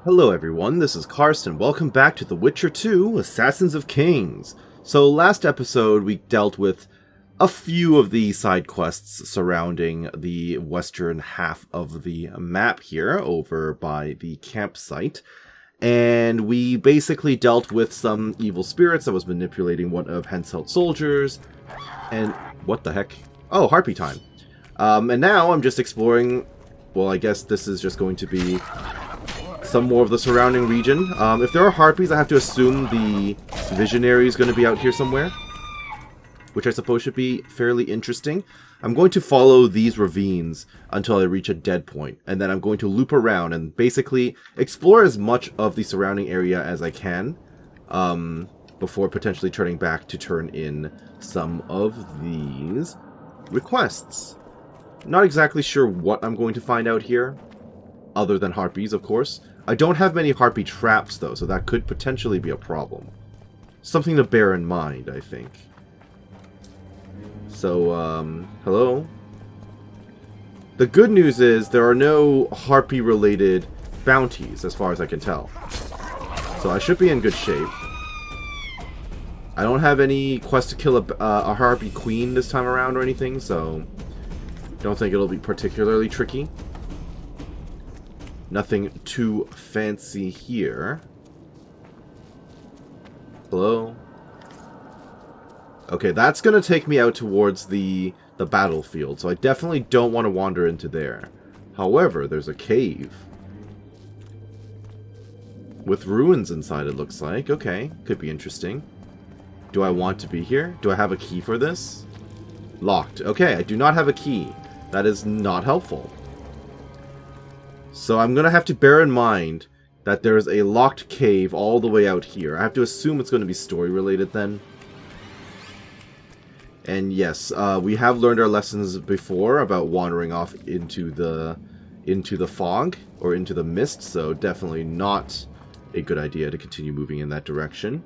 Hello everyone, this is Karsten. Welcome back to The Witcher 2, Assassins of Kings. So last episode we dealt with a few of the side quests surrounding the western half of the map here over by the campsite. And we basically dealt with some evil spirits that was manipulating one of Henselt's soldiers. And what the heck? Oh, Harpy time. And now I'm just exploring, well, I guess this is just going to be some more of the surrounding region. If there are harpies, I have to assume the visionary is going to be out here somewhere, which I suppose should be fairly interesting. I'm going to follow these ravines until I reach a dead point, and then I'm going to loop around and basically explore as much of the surrounding area as I can before potentially turning back to turn in some of these requests. Not exactly sure what I'm going to find out here, other than harpies, of course. I don't have many harpy traps, though, so that could potentially be a problem. Something to bear in mind, I think. So, hello? The good news is there are no harpy-related bounties, as far as I can tell. So I should be in good shape. I don't have any quest to kill a harpy queen this time around or anything, so don't think it'll be particularly tricky. Nothing too fancy here. Hello? Okay, that's going to take me out towards the battlefield, so I definitely don't want to wander into there. However, there's a cave. With ruins inside, it looks like. Okay, could be interesting. Do I want to be here? Do I have a key for this? Locked. Okay, I do not have a key. That is not helpful. So I'm going to have to bear in mind that there's a locked cave all the way out here. I have to assume it's going to be story related then. And yes, we have learned our lessons before about wandering off into the fog or into the mist, so definitely not a good idea to continue moving in that direction.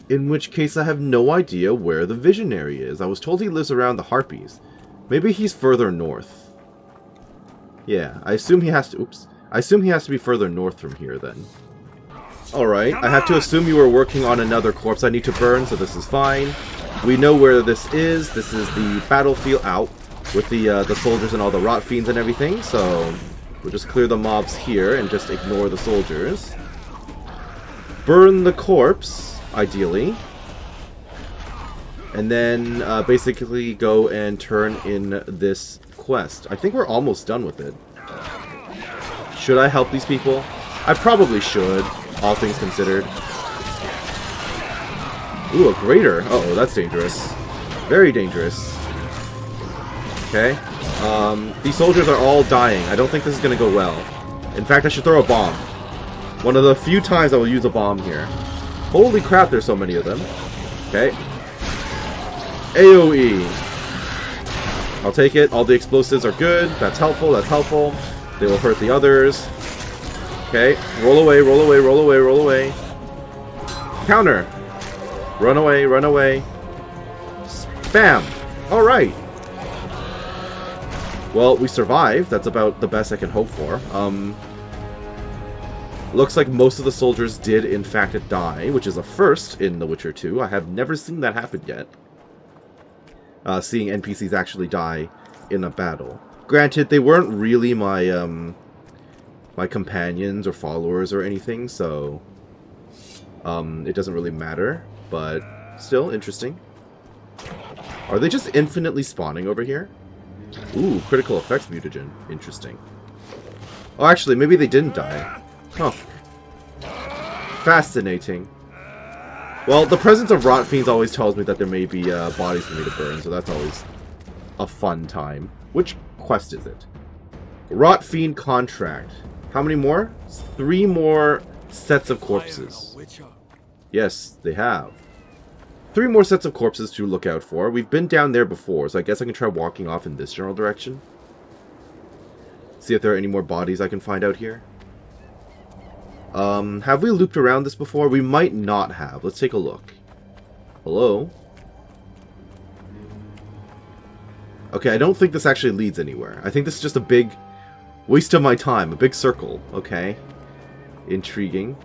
In which case I have no idea where the visionary is. I was told he lives around the Harpies. Maybe he's further north. Yeah, I assume he has to... Oops. I assume he has to be further north from here, then. Alright, I have to assume you were working on another corpse I need to burn, so this is fine. We know where this is. This is the battlefield out with the soldiers and all the rot fiends and everything, so we'll just clear the mobs here and just ignore the soldiers. Burn the corpse, ideally. And then basically go and turn in this quest. I think we're almost done with it. Should I help these people? I probably should, all things considered. Ooh, a grater. Uh-oh, that's dangerous. Very dangerous. Okay. These soldiers are all dying. I don't think this is going to go well. In fact, I should throw a bomb. One of the few times I will use a bomb here. Holy crap, there's so many of them. Okay. AoE. I'll take it. All the explosives are good. That's helpful. That's helpful. They will hurt the others. Okay. Roll away, roll away, roll away, roll away. Counter. Run away, run away. Spam. Alright. Well, we survived. That's about the best I can hope for. Looks like most of the soldiers did, in fact, die, which is a first in The Witcher 2. I have never seen that happen yet. Seeing NPCs actually die in a battle. Granted, they weren't really my my companions or followers or anything, so it doesn't really matter, but still interesting. Are they just infinitely spawning over here? Ooh, critical effects mutagen. Interesting. Oh, actually, maybe they didn't die. Huh. Fascinating. Well, the presence of rot fiends always tells me that there may be bodies for me to burn, so that's always a fun time. Which quest is it? Rot fiend contract. How many more? 3 more sets of corpses. Yes, they have. 3 more sets of corpses to look out for. We've been down there before, so I guess I can try walking off in this general direction. See if there are any more bodies I can find out here. Have we looped around this before? We might not have. Let's take a look. Hello? Okay, I don't think this actually leads anywhere. I think this is just a big Waste of my time. A big circle. Okay. Intriguing.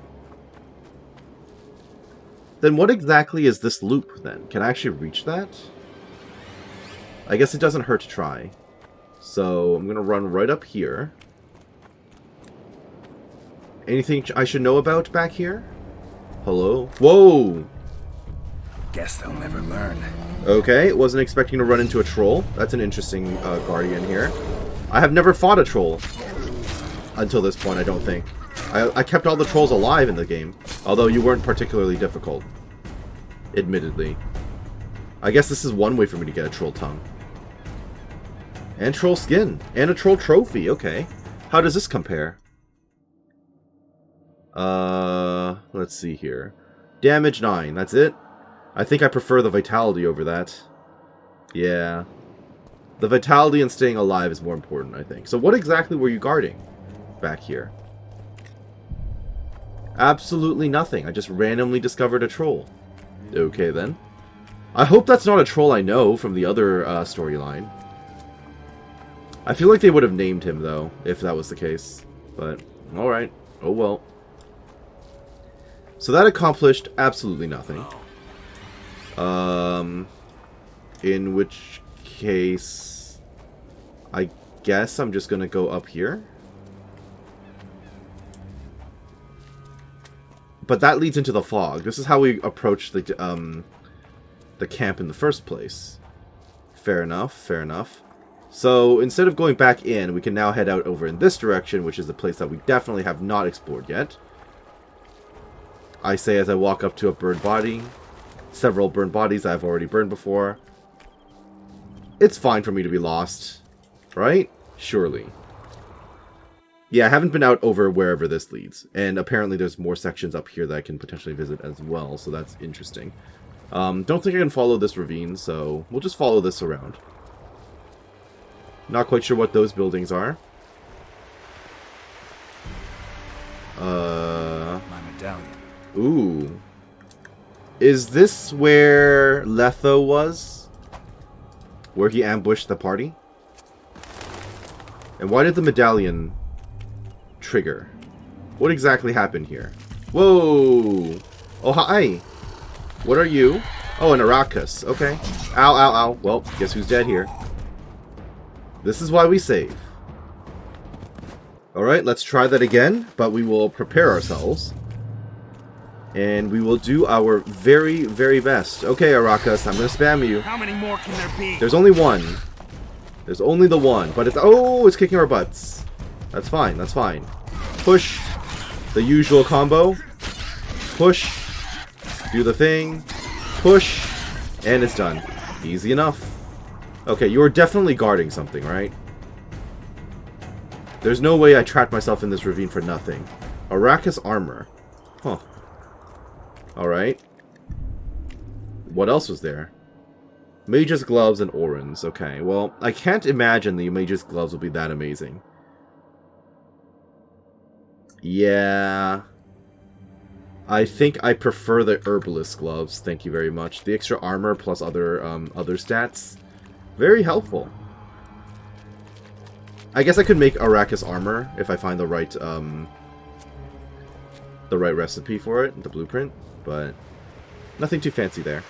Then what exactly is this loop, then? Can I actually reach that? I guess it doesn't hurt to try. So, I'm going to run right up here. Anything I should know about back here? Hello? Whoa! Guess they'll never learn. Okay, wasn't expecting to run into a troll. That's an interesting guardian here. I have never fought a troll until this point, I don't think. I kept all the trolls alive in the game, although you weren't particularly difficult, admittedly. I guess this is one way for me to get a troll tongue. And troll skin. And a troll trophy, okay. How does this compare? Let's see here. Damage 9, that's it? I think I prefer the vitality over that. Yeah. The vitality and staying alive is more important, I think. So what exactly were you guarding back here? Absolutely nothing. I just randomly discovered a troll. Okay, then. I hope that's not a troll I know from the other storyline. I feel like they would have named him, though, if that was the case. But, alright. Oh well. So that accomplished absolutely nothing. In which case, I guess I'm just gonna go up here. But that leads into the fog. This is how we approach the camp in the first place. Fair enough, fair enough. So instead of going back in, we can now head out over in this direction, which is the place that we definitely have not explored yet. I say as I walk up to a burned body. Several burned bodies I've already burned before. It's fine for me to be lost. Right? Surely. Yeah, I haven't been out over wherever this leads. And apparently there's more sections up here that I can potentially visit as well, so that's interesting. Don't think I can follow this ravine, so we'll just follow this around. Not quite sure what those buildings are. My medallion. Ooh. Is this where Letho was? Where he ambushed the party? And why did the medallion trigger? What exactly happened here? Whoa! Oh, hi! What are you? Oh, an Arrakis. Okay. Ow, ow, ow. Well, guess who's dead here? This is why we save. Alright, let's try that again, but we will prepare ourselves. And we will do our very, very best. Okay, Arrakis, I'm going to spam you. How many more can there be? There's only one. There's only the one. But it's... Oh, it's kicking our butts. That's fine, that's fine. Push. The usual combo. Push. Do the thing. Push. And it's done. Easy enough. Okay, you are definitely guarding something, right? There's no way I trapped myself in this ravine for nothing. Arrakis armor. Huh. Alright. What else was there? Mage's gloves and Orans. Okay, well, I can't imagine the Mage's gloves will be that amazing. Yeah. I think I prefer the Herbalist gloves. Thank you very much. The extra armor plus other stats. Very helpful. I guess I could make Arrakis armor if I find the right recipe for it, the blueprint, but nothing too fancy there.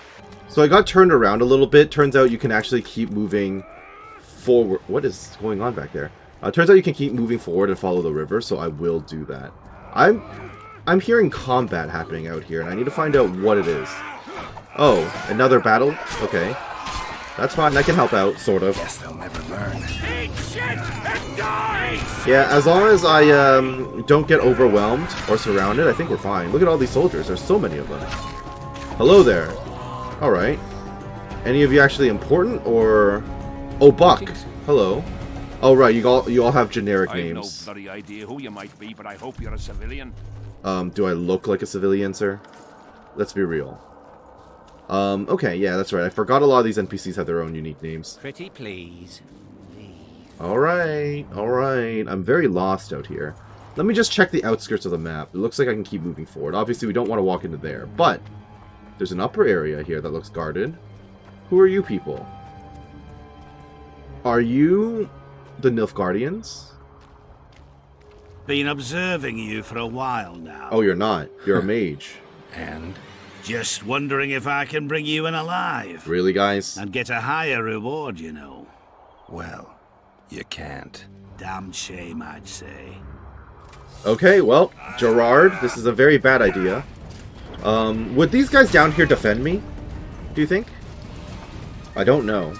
So I got turned around a little bit. Turns out you can actually keep moving forward. What is going on back there? Turns out you can keep moving forward and follow the river, so I will do that. I'm hearing combat happening out here, and I need to find out what it is. Oh, another battle? Okay. That's fine, I can help out, sort of. Guess they'll never learn. Yeah, as long as I don't get overwhelmed or surrounded, I think we're fine. Look at all these soldiers, there's so many of them. Hello there. Alright. Any of you actually important, or... Oh, Buck. Hello. Oh, right, you all have generic names. I've no bloody idea who you might be, but I hope you're a civilian. Do I look like a civilian, sir? Let's be real. Okay, yeah, that's right. I forgot a lot of these NPCs have their own unique names. Pretty please. Alright, alright. I'm very lost out here. Let me just check the outskirts of the map. It looks like I can keep moving forward. Obviously, we don't want to walk into there, but there's an upper area here that looks guarded. Who are you people? Are you the Nilfgaardians? Been observing you for a while now. Oh, you're not. You're a mage. And? Just wondering if I can bring you in alive. Really, guys? And get a higher reward, you know. Well, you can't. Damn shame, I'd say. Okay, well, Gerard, this is a very bad idea. Would these guys down here defend me? Do you think? I don't know.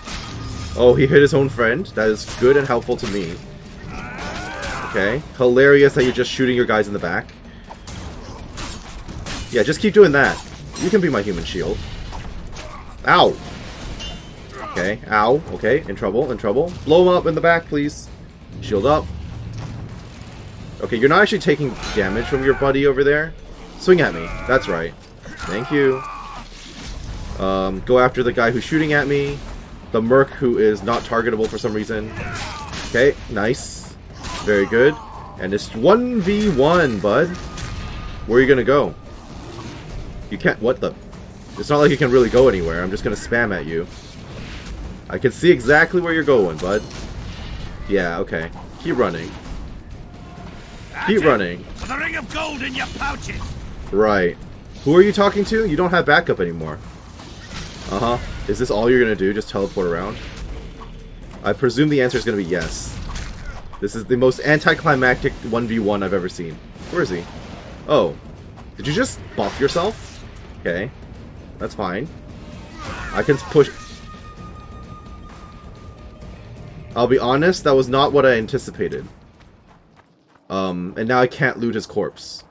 Oh, he hit his own friend. That is good and helpful to me. Okay. Hilarious that you're just shooting your guys in the back. Yeah, just keep doing that. You can be my human shield. Ow! Okay, ow. Okay, in trouble, in trouble. Blow him up in the back, please. Shield up. Okay, you're not actually taking damage from your buddy over there. Swing at me. That's right. Thank you. Go after the guy who's shooting at me. The merc who is not targetable for some reason. Okay, nice. Very good. And it's 1v1, bud. Where are you gonna go? You can't... What the... It's not like you can really go anywhere. I'm just gonna spam at you. I can see exactly where you're going, bud. Yeah, okay. Keep running. Keep running. For the ring of gold in your pouches. Right. Who are you talking to? You don't have backup anymore. Uh-huh. Is this all you're gonna do? Just teleport around? I presume the answer is gonna be yes. This is the most anticlimactic 1v1 I've ever seen. Where is he? Oh. Did you just buff yourself? Okay. That's fine. I can push... I'll be honest, that was not what I anticipated. And now I can't loot his corpse.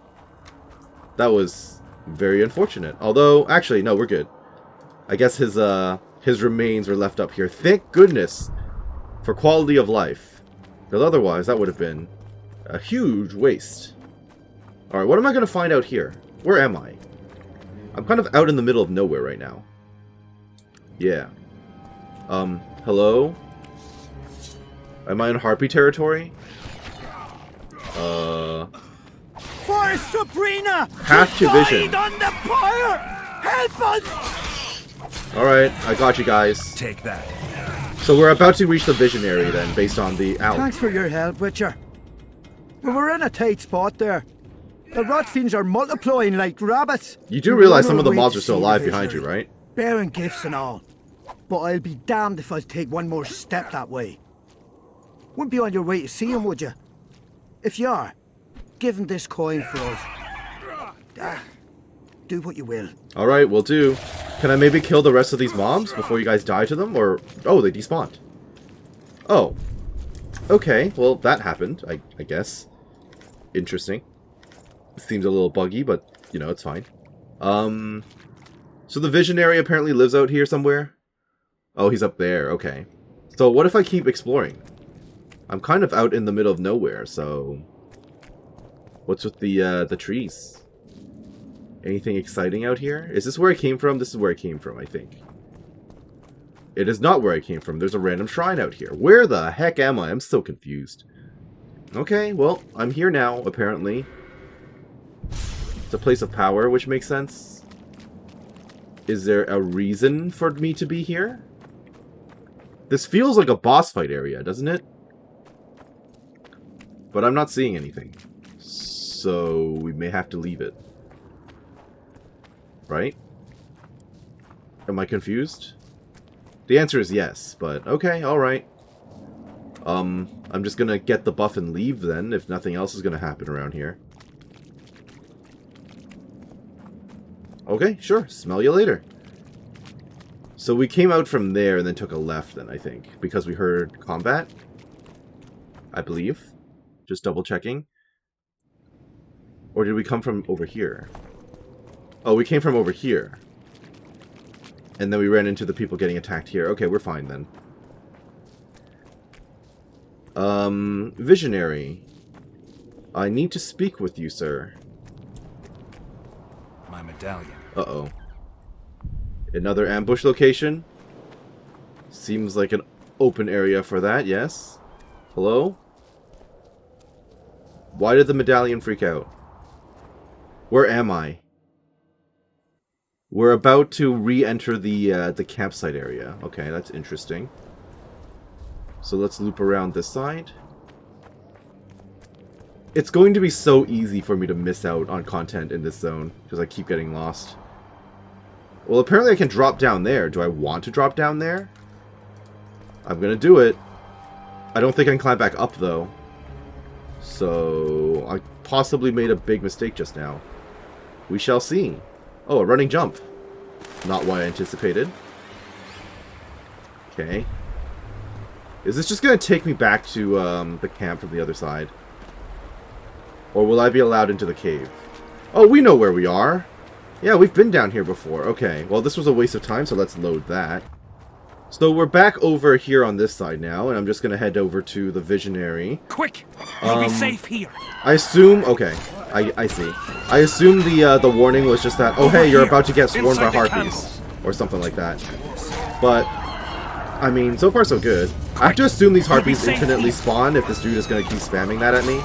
That was very unfortunate. Although, actually, no, we're good. I guess his remains are left up here. Thank goodness for quality of life. Because otherwise, that would have been a huge waste. Alright, what am I going to find out here? Where am I? I'm kind of out in the middle of nowhere right now. Yeah. Hello? Am I in Harpy territory? For Sabrina! Path to vision. On the pyre! Help us! Alright, I got you guys. Take that. So we're about to reach the visionary then, based on the... Ow. Thanks for your help, Witcher. We were in a tight spot there. The rot fiends are multiplying like rabbits. You do realize some of the mobs are still alive behind you, right? Bearing gifts and all. But I'll be damned if I'll take one more step that way. Wouldn't be on your way to see him, would you? If you are, give him this coin for us. Do what you will. Alright, will do. Can I maybe kill the rest of these mobs before you guys die to them? Or... Oh, they despawned. Oh. Okay, well, that happened, I guess. Interesting. Seems a little buggy, but, you know, it's fine. So the visionary apparently lives out here somewhere? Oh, he's up there, okay. So what if I keep exploring? I'm kind of out in the middle of nowhere, so... What's with the trees? Anything exciting out here? Is this where I came from? This is where I came from, I think. It is not where I came from. There's a random shrine out here. Where the heck am I? I'm so confused. Okay, well, I'm here now, apparently. It's a place of power, which makes sense. Is there a reason for me to be here? This feels like a boss fight area, doesn't it? But I'm not seeing anything. So we may have to leave it. Right? Am I confused? The answer is yes, but okay, alright. I'm just gonna get the buff and leave then, if nothing else is gonna happen around here. Okay, sure. Smell you later. So we came out from there and then took a left then, I think. Because we heard combat. I believe. Just double checking. Or did we come from over here? Oh, we came from over here. And then we ran into the people getting attacked here. Okay, we're fine then. Visionary. I need to speak with you, sir. My medallion. Uh-oh. Another ambush location? Seems like an open area for that, yes? Hello? Why did the medallion freak out? Where am I? We're about to re-enter the campsite area. Okay, that's interesting. So let's loop around this side. It's going to be so easy for me to miss out on content in this zone, because I keep getting lost. Well, apparently I can drop down there. Do I want to drop down there? I'm gonna do it. I don't think I can climb back up, though. So, I possibly made a big mistake just now. We shall see. Oh, a running jump. Not what I anticipated. Okay. Is this just gonna take me back to the camp from the other side? Or will I be allowed into the cave? Oh, we know where we are. Yeah, we've been down here before. Okay, well this was a waste of time, so let's load that. So we're back over here on this side now, and I'm just going to head over to the Visionary. Quick! You'll be safe here. I assume... Okay, I see. I assume the warning was just that, oh hey, you're about to get swarmed by harpies. Or something like that. But, I mean, so far so good. I have to assume these harpies infinitely spawn if this dude is going to keep spamming that at me.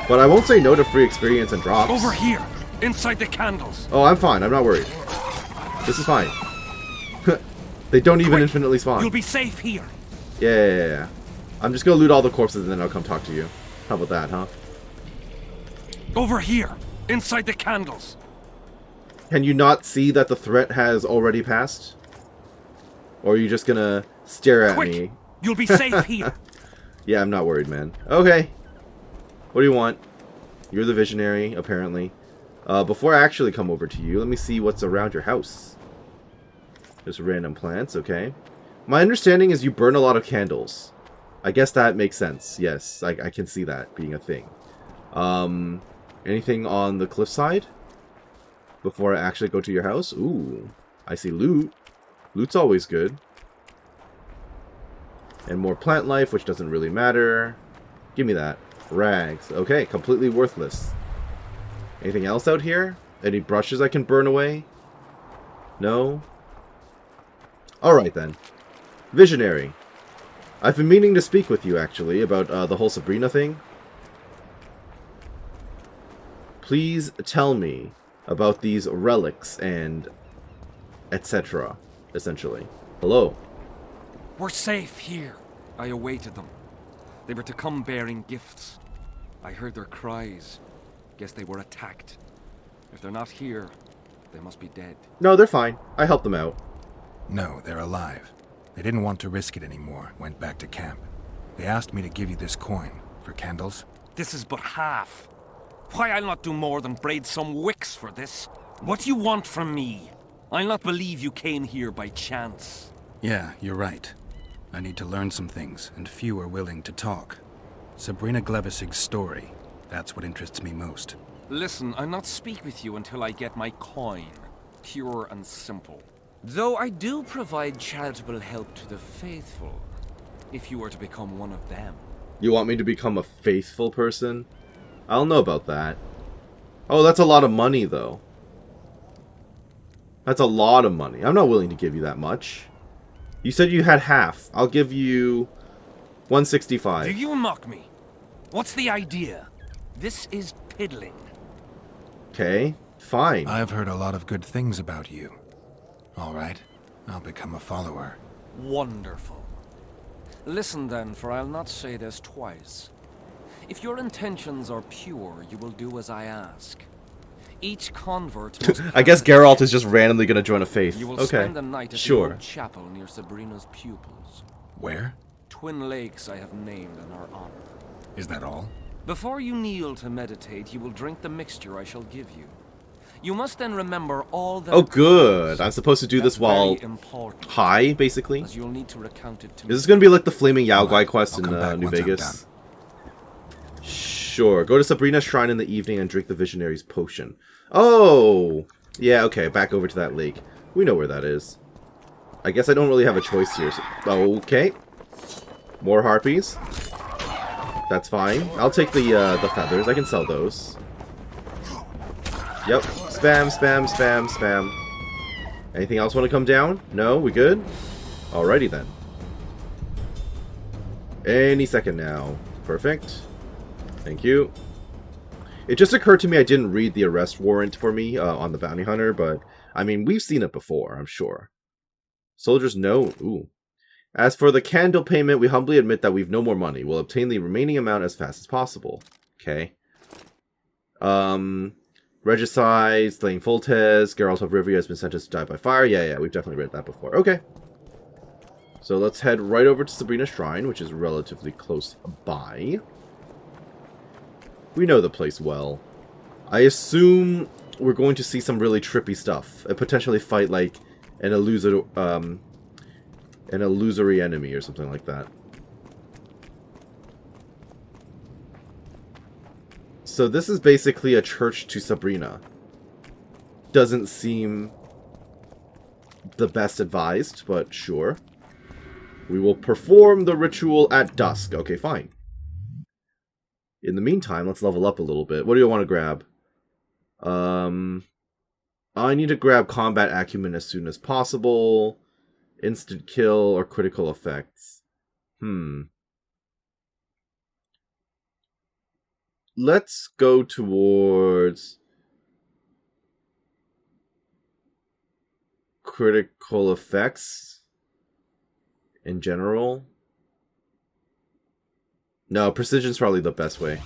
But I won't say no to free experience and drops. Over here, inside the candles. Oh, I'm fine. I'm not worried. This is fine. They don't even infinitely spawn. You'll be safe here. Yeah. I'm just gonna loot all the corpses and then I'll come talk to you. How about that, huh? Over here, inside the candles. Can you not see that the threat has already passed? Or are you just gonna stare at me? You'll be safe here. Yeah, I'm not worried, man. Okay. What do you want? You're the Visionary, apparently. Before I actually come over to you, let me see what's around your house. There's random plants, okay. My understanding is you burn a lot of candles. I guess that makes sense. Yes, I can see that being a thing. Anything on the cliffside? Before I actually go to your house? Ooh, I see loot. Loot's always good. And more plant life, which doesn't really matter. Give me that. Rags. Okay, completely worthless. Anything else out here? Any brushes I can burn away? No? Alright then. Visionary. I've been meaning to speak with you, actually, about the whole Sabrina thing. Please tell me about these relics and etc., essentially. Hello. We're safe here. I awaited them. They were to come bearing gifts. I heard their cries. Guess they were attacked. If they're not here, they must be dead. No, they're fine. I helped them out. No, they're alive. They didn't want to risk it anymore, went back to camp. They asked me to give you this coin for candles. This is but half. Why, I'll not do more than braid some wicks for this. What do you want from me? I'll not believe you came here by chance. Yeah, you're right. I need to learn some things, and few are willing to talk. Sabrina Glevisig's story, that's what interests me most. Listen, I'll not speak with you until I get my coin. Pure and simple. Though I do provide charitable help to the faithful, if you were to become one of them. You want me to become a faithful person? I don't know about that. Oh, that's a lot of money, though. That's a lot of money. I'm not willing to give you that much. You said you had half. I'll give you 165. Do you mock me? What's the idea? This is piddling. Okay, fine. I've heard a lot of good things about you. All right, I'll become a follower. Wonderful. Listen then, for I'll not say this twice. If your intentions are pure, you will do as I ask. Each convert must I guess Geralt is just randomly going to join a faith. You will okay, spend the night at the sure. old chapel near Sabrina's pupils. Where? Twin lakes I have named in our honor. Is that all? Before you kneel to meditate, you will drink the mixture I shall give you. You must then remember all that... Oh, good. I'm supposed to do this while high, basically. As you'll need to recount it to Is this going to be like the Flaming Yao Guai quest I'll in New Vegas? Sure. Go to Sabrina's shrine in the evening and drink the Visionary's potion. Oh! Yeah, okay. Back over to that lake. We know where that is. I guess I don't really have a choice here. So... Okay. More harpies. That's fine. I'll take the feathers. I can sell those. Yep. Spam, spam, spam, spam. Anything else want to come down? No? We good? Alrighty then. Any second now. Perfect. Thank you. It just occurred to me I didn't read the arrest warrant for me on the bounty hunter, but, I mean, we've seen it before, I'm sure. Soldiers know. Ooh. As for the candle payment, we humbly admit that we've no more money. We'll obtain the remaining amount as fast as possible. Okay. Regicide, slaying Foltez, Geralt of Rivia has been sentenced to die by fire. Yeah, we've definitely read that before. Okay. So let's head right over to Sabrina's Shrine, which is relatively close by. We know the place well. I assume we're going to see some really trippy stuff. And potentially fight, like, an illusory enemy or something like that. So this is basically a church to Sabrina. Doesn't seem the best advised, but sure. We will perform the ritual at dusk. Okay, fine. In the meantime, let's level up a little bit. What do you want to grab? I need to grab combat acumen as soon as possible. Instant kill or critical effects. Let's go towards critical effects in general. No, precision's probably the best way.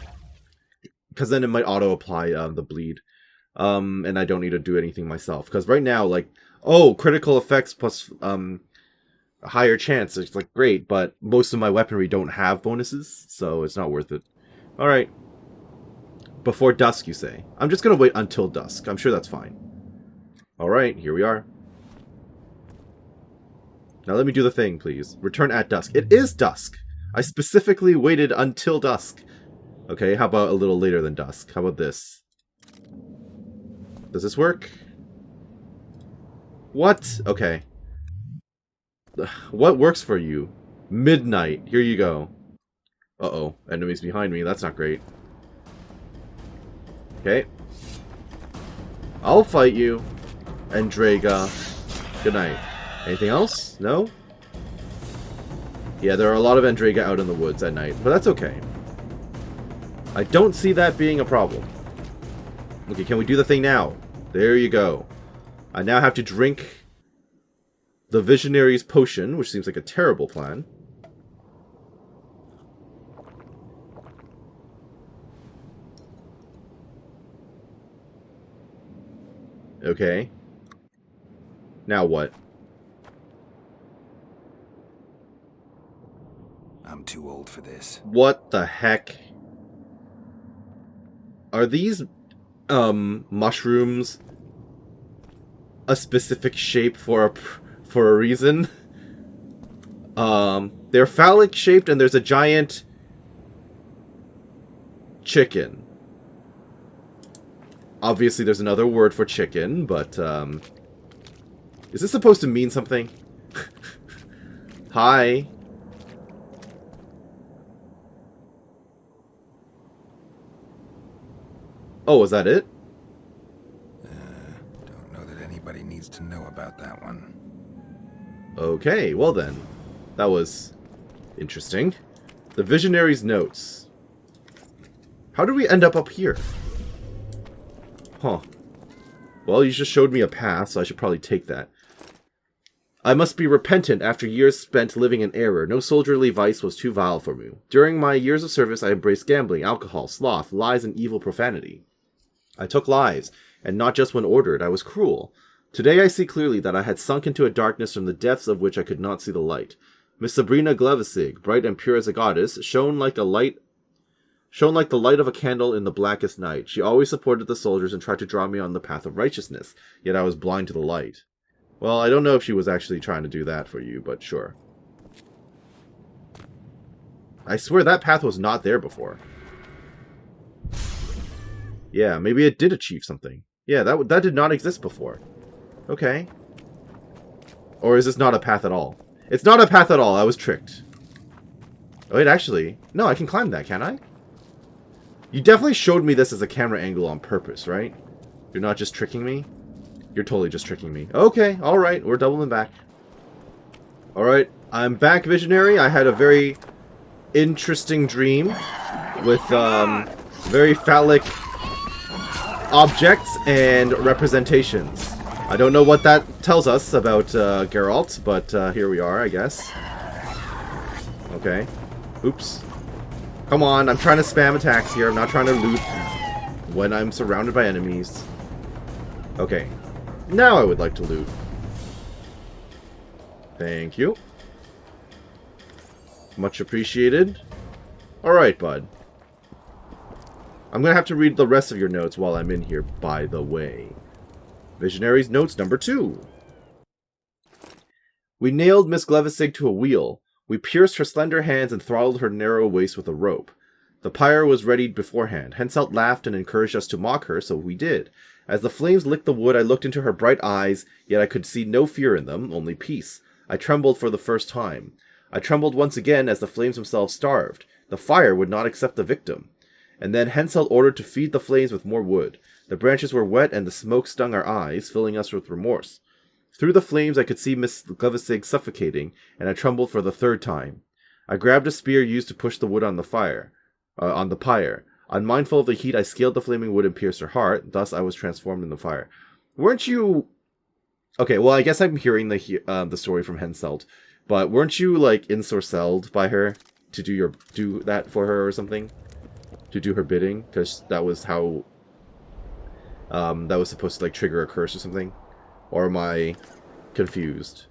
Because then it might auto-apply the bleed. And I don't need to do anything myself. Because right now, like, oh, critical effects plus a higher chance. It's like, great, but most of my weaponry don't have bonuses, so it's not worth it. Alright. Before dusk, you say? I'm just going to wait until dusk. I'm sure that's fine. Alright, here we are. Now let me do the thing, please. Return at dusk. It is dusk! I specifically waited until dusk. Okay, how about a little later than dusk? How about this? Does this work? What? Okay. What works for you? Midnight. Here you go. Uh-oh. Enemies behind me. That's not great. Okay. I'll fight you. Andrega. Good night. Anything else? No? Yeah, there are a lot of Andrega out in the woods at night, but that's okay. I don't see that being a problem. Okay, can we do the thing now? There you go. I now have to drink the Visionary's potion, which seems like a terrible plan. Okay. Now what? I'm too old for this. What the heck? Are these, mushrooms a specific shape for a reason? They're phallic shaped and there's a giant chicken. Obviously there's another word for chicken, but, is this supposed to mean something? Hi. Oh, was that it? Don't know that anybody needs to know about that one. Okay, well then. That was interesting. The Visionary's notes. How did we end up here? Huh. Well, you just showed me a path, so I should probably take that. I must be repentant after years spent living in error. No soldierly vice was too vile for me. During my years of service, I embraced gambling, alcohol, sloth, lies, and evil profanity. I took lives, and not just when ordered. I was cruel. Today I see clearly that I had sunk into a darkness from the depths of which I could not see the light. Miss Sabrina Glevissig, bright and pure as a goddess, shone like the light of a candle in the blackest night. She always supported the soldiers and tried to draw me on the path of righteousness, yet I was blind to the light. Well, I don't know if she was actually trying to do that for you, but sure. I swear that path was not there before. Yeah, maybe it did achieve something. Yeah, that did not exist before. Okay. Or is this not a path at all? It's not a path at all. I was tricked. Oh, wait, actually... No, I can climb that, can't I? You definitely showed me this as a camera angle on purpose, right? You're not just tricking me? You're totally just tricking me. Okay, alright, we're doubling back. Alright, I'm back, Visionary. I had a very interesting dream with very phallic objects and representations. I don't know what that tells us about Geralt, but here we are, I guess. Okay. Oops. Come on, I'm trying to spam attacks here. I'm not trying to loot. when I'm surrounded by enemies. Okay. Now I would like to loot. Thank you. Much appreciated. Alright, bud. I'm going to have to read the rest of your notes while I'm in here, by the way. Visionary's notes number 2. We nailed Miss Glevisig to a wheel. We pierced her slender hands and throttled her narrow waist with a rope. The pyre was readied beforehand. Henselt laughed and encouraged us to mock her, so we did. As the flames licked the wood, I looked into her bright eyes, yet I could see no fear in them, only peace. I trembled for the first time. I trembled once again as the flames themselves starved. The fire would not accept the victim. And then Henselt ordered to feed the flames with more wood. The branches were wet and the smoke stung our eyes, filling us with remorse. Through the flames I could see Miss Glevisig suffocating, and I trembled for the third time. I grabbed a spear used to push the wood on the pyre. Unmindful of the heat, I scaled the flaming wood and pierced her heart. Thus, I was transformed in the fire. Weren't you... Okay, well, I guess I'm hearing the story from Henselt, but weren't you, like, ensorcelled by her to do that for her or something? To do her bidding? Because that was how... that was supposed to, like, trigger a curse or something? Or am I confused?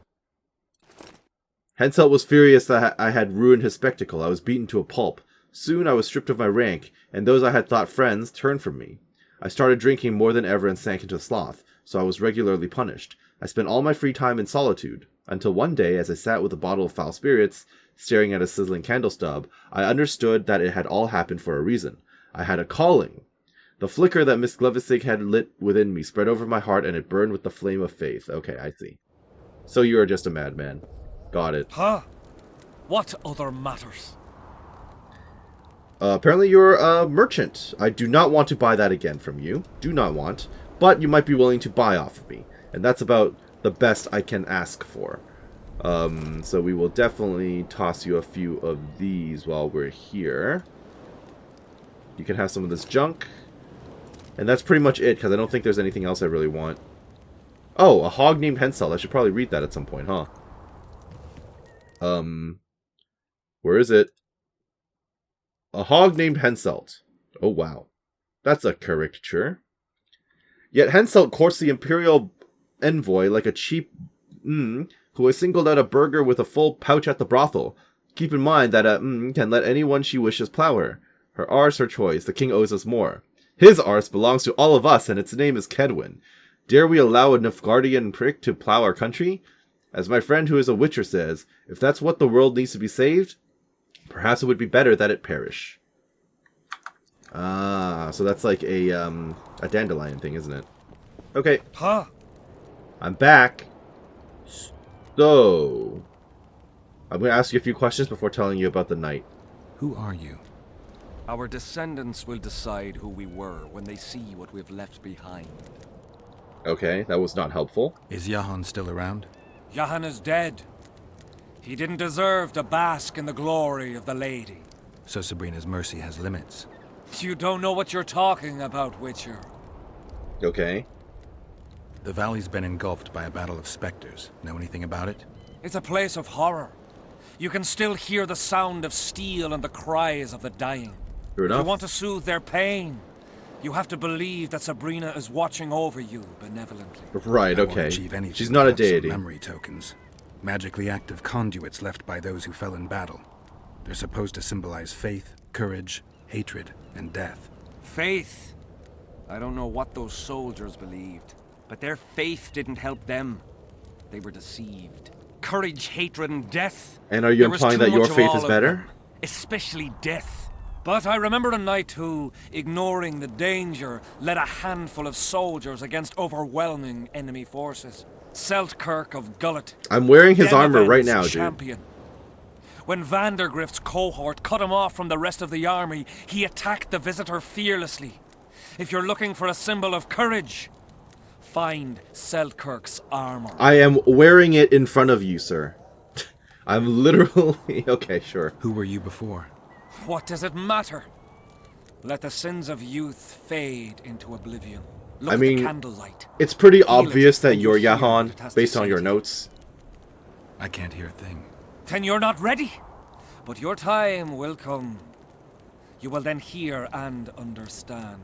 Henselt was furious that I had ruined his spectacle. I was beaten to a pulp. Soon I was stripped of my rank, and those I had thought friends turned from me. I started drinking more than ever and sank into sloth, so I was regularly punished. I spent all my free time in solitude, until one day, as I sat with a bottle of foul spirits, staring at a sizzling candle stub, I understood that it had all happened for a reason. I had a calling. The flicker that Miss Glevisig had lit within me spread over my heart, and it burned with the flame of faith. Okay, I see. So you are just a madman. Got it. Huh? What other matters? Apparently you're a merchant. I do not want to buy that again from you. Do not want. But you might be willing to buy off of me. And that's about the best I can ask for. So we will definitely toss you a few of these while we're here. You can have some of this junk. And that's pretty much it, because I don't think there's anything else I really want. Oh, a hog named Henselt. I should probably read that at some point, huh? Where is it? A hog named Henselt. Oh, wow. That's a caricature. Yet Henselt courts the imperial envoy like a cheap who has singled out a burger with a full pouch at the brothel. Keep in mind that a can let anyone she wishes plow her. Her arse, her choice. The king owes us more. His arse belongs to all of us, and its name is Kedwin. Dare we allow a Nilfgaardian prick to plow our country? As my friend who is a witcher says, if that's what the world needs to be saved, perhaps it would be better that it perish. Ah, so that's like a dandelion thing, isn't it? Okay. Huh? I'm back. So, I'm going to ask you a few questions before telling you about the night. Who are you? Our descendants will decide who we were when they see what we've left behind. Okay, that was not helpful. Is Jahan still around? Jahan is dead. He didn't deserve to bask in the glory of the lady. So Sabrina's mercy has limits. You don't know what you're talking about, Witcher. Okay. The valley's been engulfed by a battle of specters. Know anything about it? It's a place of horror. You can still hear the sound of steel and the cries of the dying. True enough. If you want to soothe their pain, you have to believe that Sabrina is watching over you benevolently. Right, I won't okay. achieve anything She's not a without some deity. memory tokens. Magically active conduits left by those who fell in battle. They're supposed to symbolize faith, courage, hatred, and death. Faith. I don't know what those soldiers believed, but their faith didn't help them. They were deceived. Courage, hatred, and death. And are you There was implying too that your much of faith all is of better? them, especially death. But I remember a knight who, ignoring the danger, led a handful of soldiers against overwhelming enemy forces. Seltkirk of Gullet. I'm wearing his armor right Denevent's now, dude. champion. When Vandergrift's cohort cut him off from the rest of the army, he attacked the visitor fearlessly. If you're looking for a symbol of courage, find Seltkirk's armor. I am wearing it in front of you, sir. I'm literally... Okay, sure. Who were you before? What does it matter? Let the sins of youth fade into oblivion. Look I mean, at the candlelight. It's pretty Feel obvious it that when you're you hear Jahan, what it has to based say on your to you. notes. I can't hear a thing. Then you're not ready. But your time will come. You will then hear and understand.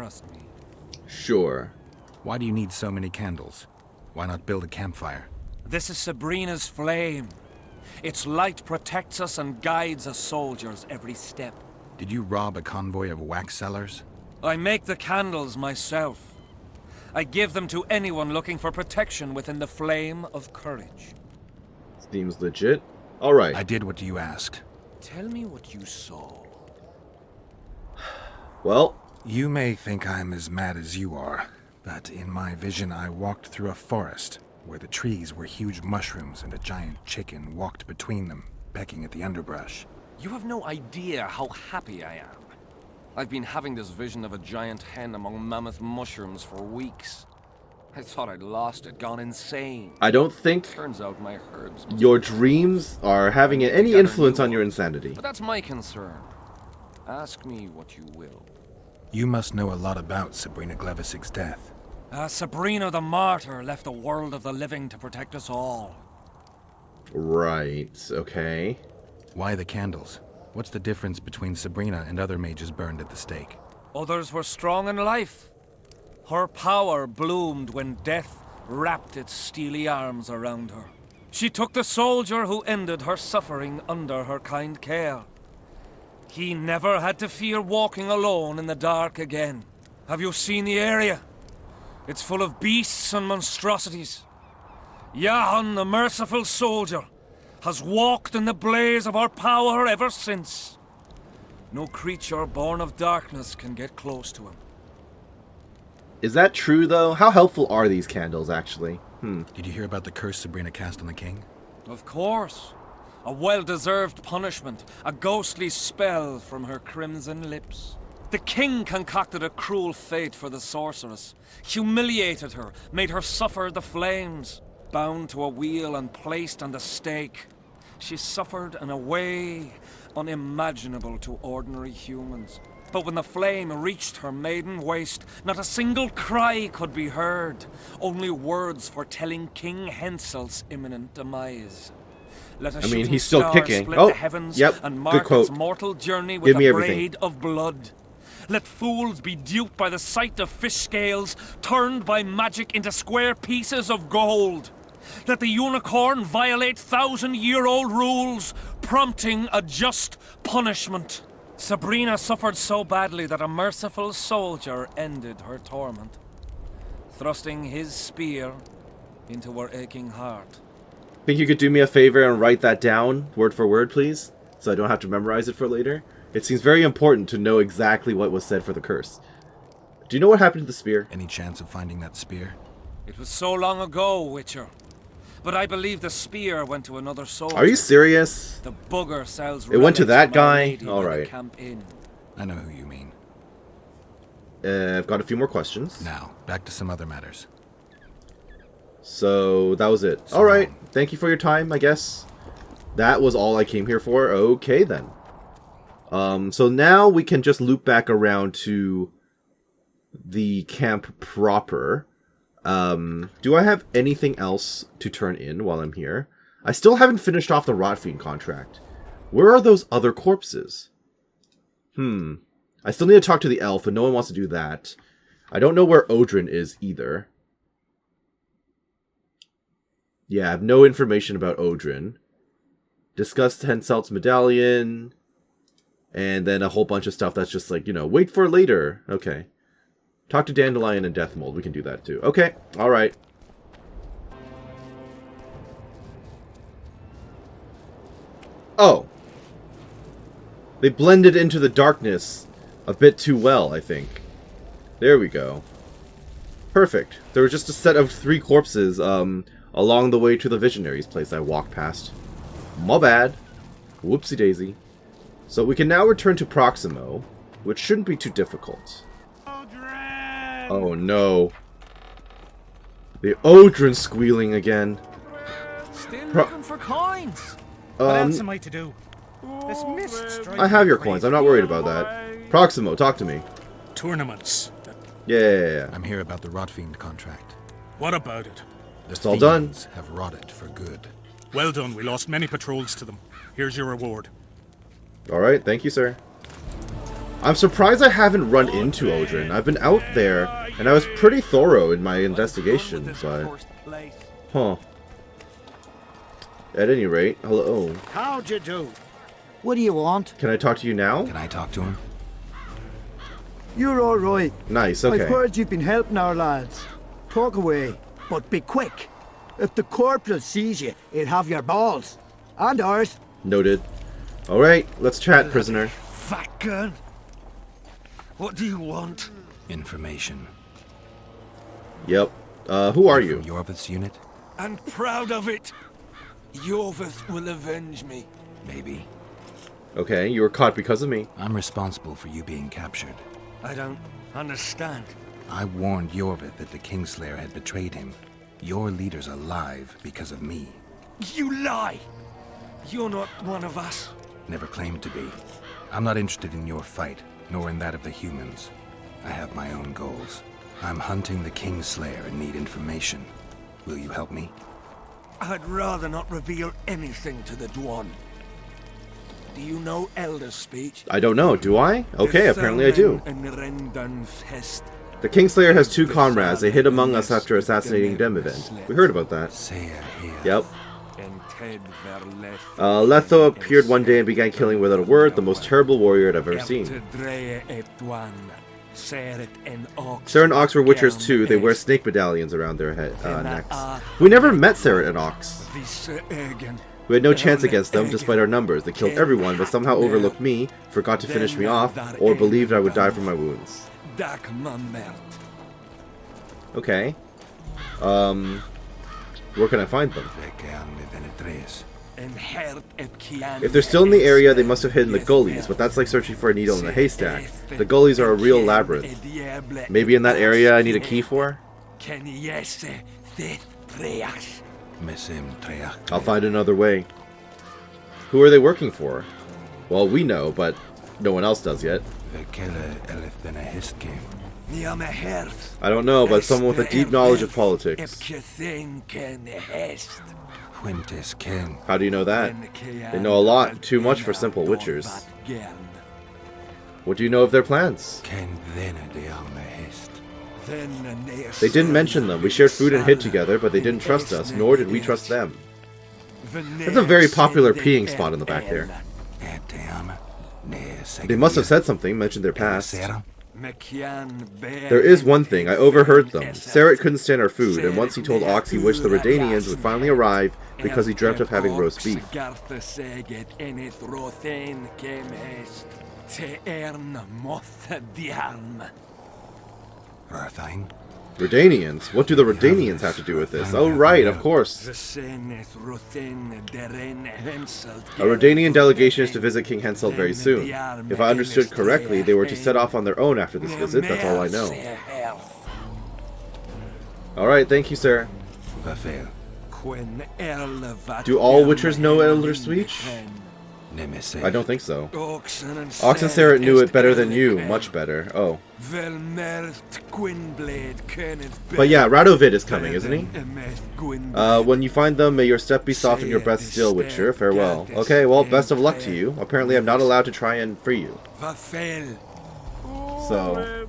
trust me. Sure. Why do you need so many candles? Why not build a campfire? This is Sabrina's flame. Its light protects us and guides us soldiers every step. Did you rob a convoy of wax sellers? I make the candles myself. I give them to anyone looking for protection within the flame of courage. Seems legit. Alright. I did what you asked. Tell me what you saw. Well, You may think I'm as mad as you are, but in my vision I walked through a forest where the trees were huge mushrooms and a giant chicken walked between them, pecking at the underbrush. You have no idea how happy I am. I've been having this vision of a giant hen among mammoth mushrooms for weeks. I thought I'd lost it, gone insane. I don't think Turns out my herbs must your dreams are having any influence on your insanity. But that's my concern. Ask me what you will. You must know a lot about Sabrina Glevisig's death. Sabrina the Martyr left the world of the living to protect us all. Right, okay. Why the candles? What's the difference between Sabrina and other mages burned at the stake? Others were strong in life. Her power bloomed when death wrapped its steely arms around her. She took the soldier who ended her suffering under her kind care. He never had to fear walking alone in the dark again. Have you seen the area? It's full of beasts and monstrosities. Jahan, the merciful soldier, has walked in the blaze of our power ever since. No creature born of darkness can get close to him. Is that true, though? How helpful are these candles, actually? Did you hear about the curse Sabrina cast on the king? Of course. A well-deserved punishment, a ghostly spell from her crimson lips. The king concocted a cruel fate for the sorceress, humiliated her, made her suffer the flames. Bound to a wheel and placed on the stake, she suffered in a way unimaginable to ordinary humans. But when the flame reached her maiden waist, not a single cry could be heard, only words foretelling King Hensel's imminent demise. Let a shooting he's still star kicking. split Oh, the heavens yep, and good mark quote. its mortal journey with Give me a everything. braid of blood. Let fools be duped by the sight of fish scales, turned by magic into square pieces of gold. Let the unicorn violate 1,000-year-old rules, prompting a just punishment. Sabrina suffered so badly that a merciful soldier ended her torment, thrusting his spear into her aching heart. Think you could do me a favor and write that down, word for word, please? So I don't have to memorize it for later? It seems very important to know exactly what was said for the curse. Do you know what happened to the spear? Any chance of finding that spear? It was so long ago, Witcher. But I believe the spear went to another soldier. Are you serious? The bugger sells It went to relics that from Our guy? Lady by the Alright. Camp Inn. I know who you mean. I've got a few more questions. Now, back to some other matters. So, that was it. So Alright, long. thank you for your time, I guess. That was all I came here for. Okay, then. So now we can just loop back around to the camp proper. Do I have anything else to turn in while I'm here? I still haven't finished off the Rotfiend contract. Where are those other corpses? I still need to talk to the elf, and no one wants to do that. I don't know where Odrin is either. Yeah, I have no information about Odrin. Discussed Henselt's medallion. And then a whole bunch of stuff that's just like, you know, wait for later. Okay. Talk to Dandelion and Deathmold. We can do that too. Okay. Alright. Oh. They blended into the darkness a bit too well, I think. There we go. Perfect. There was just a set of 3 corpses along the way to the Visionary's place I walked past. My bad. Whoopsie daisy. So we can now return to Proximo, which shouldn't be too difficult. Oh no. The Odrin squealing again. Still looking for coins. What else am I to do? This mist I have your coins. I'm not worried about that. Proximo, talk to me. Tournaments. Yeah. I'm here about the Rotfiend contract. What about it? The It's all done. fiends have rotted for good. Well done. We lost many patrols to them. Here's your reward. Alright, thank you, sir. I'm surprised I haven't run into Odrin. I've been out there, and I was pretty thorough in my investigation, but... Huh. At any rate, hello. How'd you do? What do you want? Can I talk to you now? Can I talk to him? You're all right. Nice, okay. I've heard you've been helping our lads. Talk away, but be quick. If the corporal sees you, he'll have your balls. And ours. Noted. Alright, let's chat, prisoner. Fat gun. What do you want? Information. Yep. Who are you? From Iorveth's unit? I'm proud of it. Iorveth will avenge me. Maybe. Okay, you were caught because of me. I'm responsible for you being captured. I don't understand. I warned Iorveth that the Kingslayer had betrayed him. Your leader's alive because of me. You lie! You're not one of us. Never claimed to be. I'm not interested in your fight, nor in that of the humans. I have my own goals. I'm hunting the Kingslayer and need information. Will you help me? I'd rather not reveal anything to the Dwan. Do you know Elder speech? I don't know, do I? Okay, apparently I do. The Kingslayer has two comrades. They hid among us after assassinating Demivend. We heard about that. Yep. Letho appeared one day and began killing without a word, the most terrible warrior I've ever seen. Sarah and Ox were witchers too. They wear snake medallions around their necks. We never met Sarah and Ox. We had no chance against them, despite our numbers. They killed everyone, but somehow overlooked me, forgot to finish me off, or believed I would die from my wounds. Okay. Where can I find them? If they're still in the area, they must have hidden the gullies, but that's like searching for a needle in a haystack. The gullies are a real labyrinth. Maybe in that area I need a key for? I'll find another way. Who are they working for? Well, we know, but no one else does yet. I don't know, but someone with a deep knowledge of politics. How do you know that? They know a lot, too much for simple witchers. What do you know of their plans? They didn't mention them. We shared food and hid together, but they didn't trust us, nor did we trust them. That's a very popular peeing spot in the back there. They must have said something, mentioned their past. There is one thing, I overheard them. Sarah couldn't stand our food, and once he told Ox he wished the Redanians would finally arrive because he dreamt of having roast beef. Redanians? What do the Redanians have to do with this? Oh right, of course. A Redanian delegation is to visit King Henselt very soon. If I understood correctly, they were to set off on their own after this visit, that's all I know. Alright, thank you, sir. Do all witchers know Elder speech? I don't think so. Ox and Sarah knew it better than you, much better. Oh. But yeah, Radovid is coming, isn't he? When you find them, may your step be soft and your breath still, Witcher. Farewell. Okay, well, best of luck to you. Apparently I'm not allowed to try and free you. So,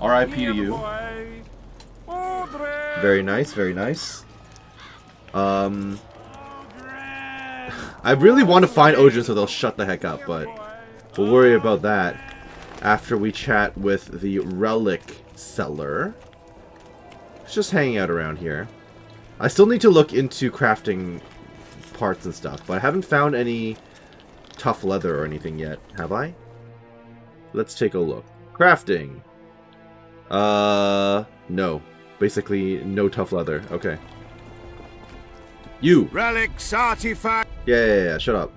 R.I.P. to you. Very nice, very nice. I really want to find Odrin so they'll shut the heck up, but we'll worry about that after we chat with the relic seller. It's just hanging out around here. I still need to look into crafting parts and stuff, but I haven't found any tough leather or anything yet, have I? Let's take a look. Crafting. No. Basically, no tough leather. Okay. You! Relics, artifact! Yeah, shut up.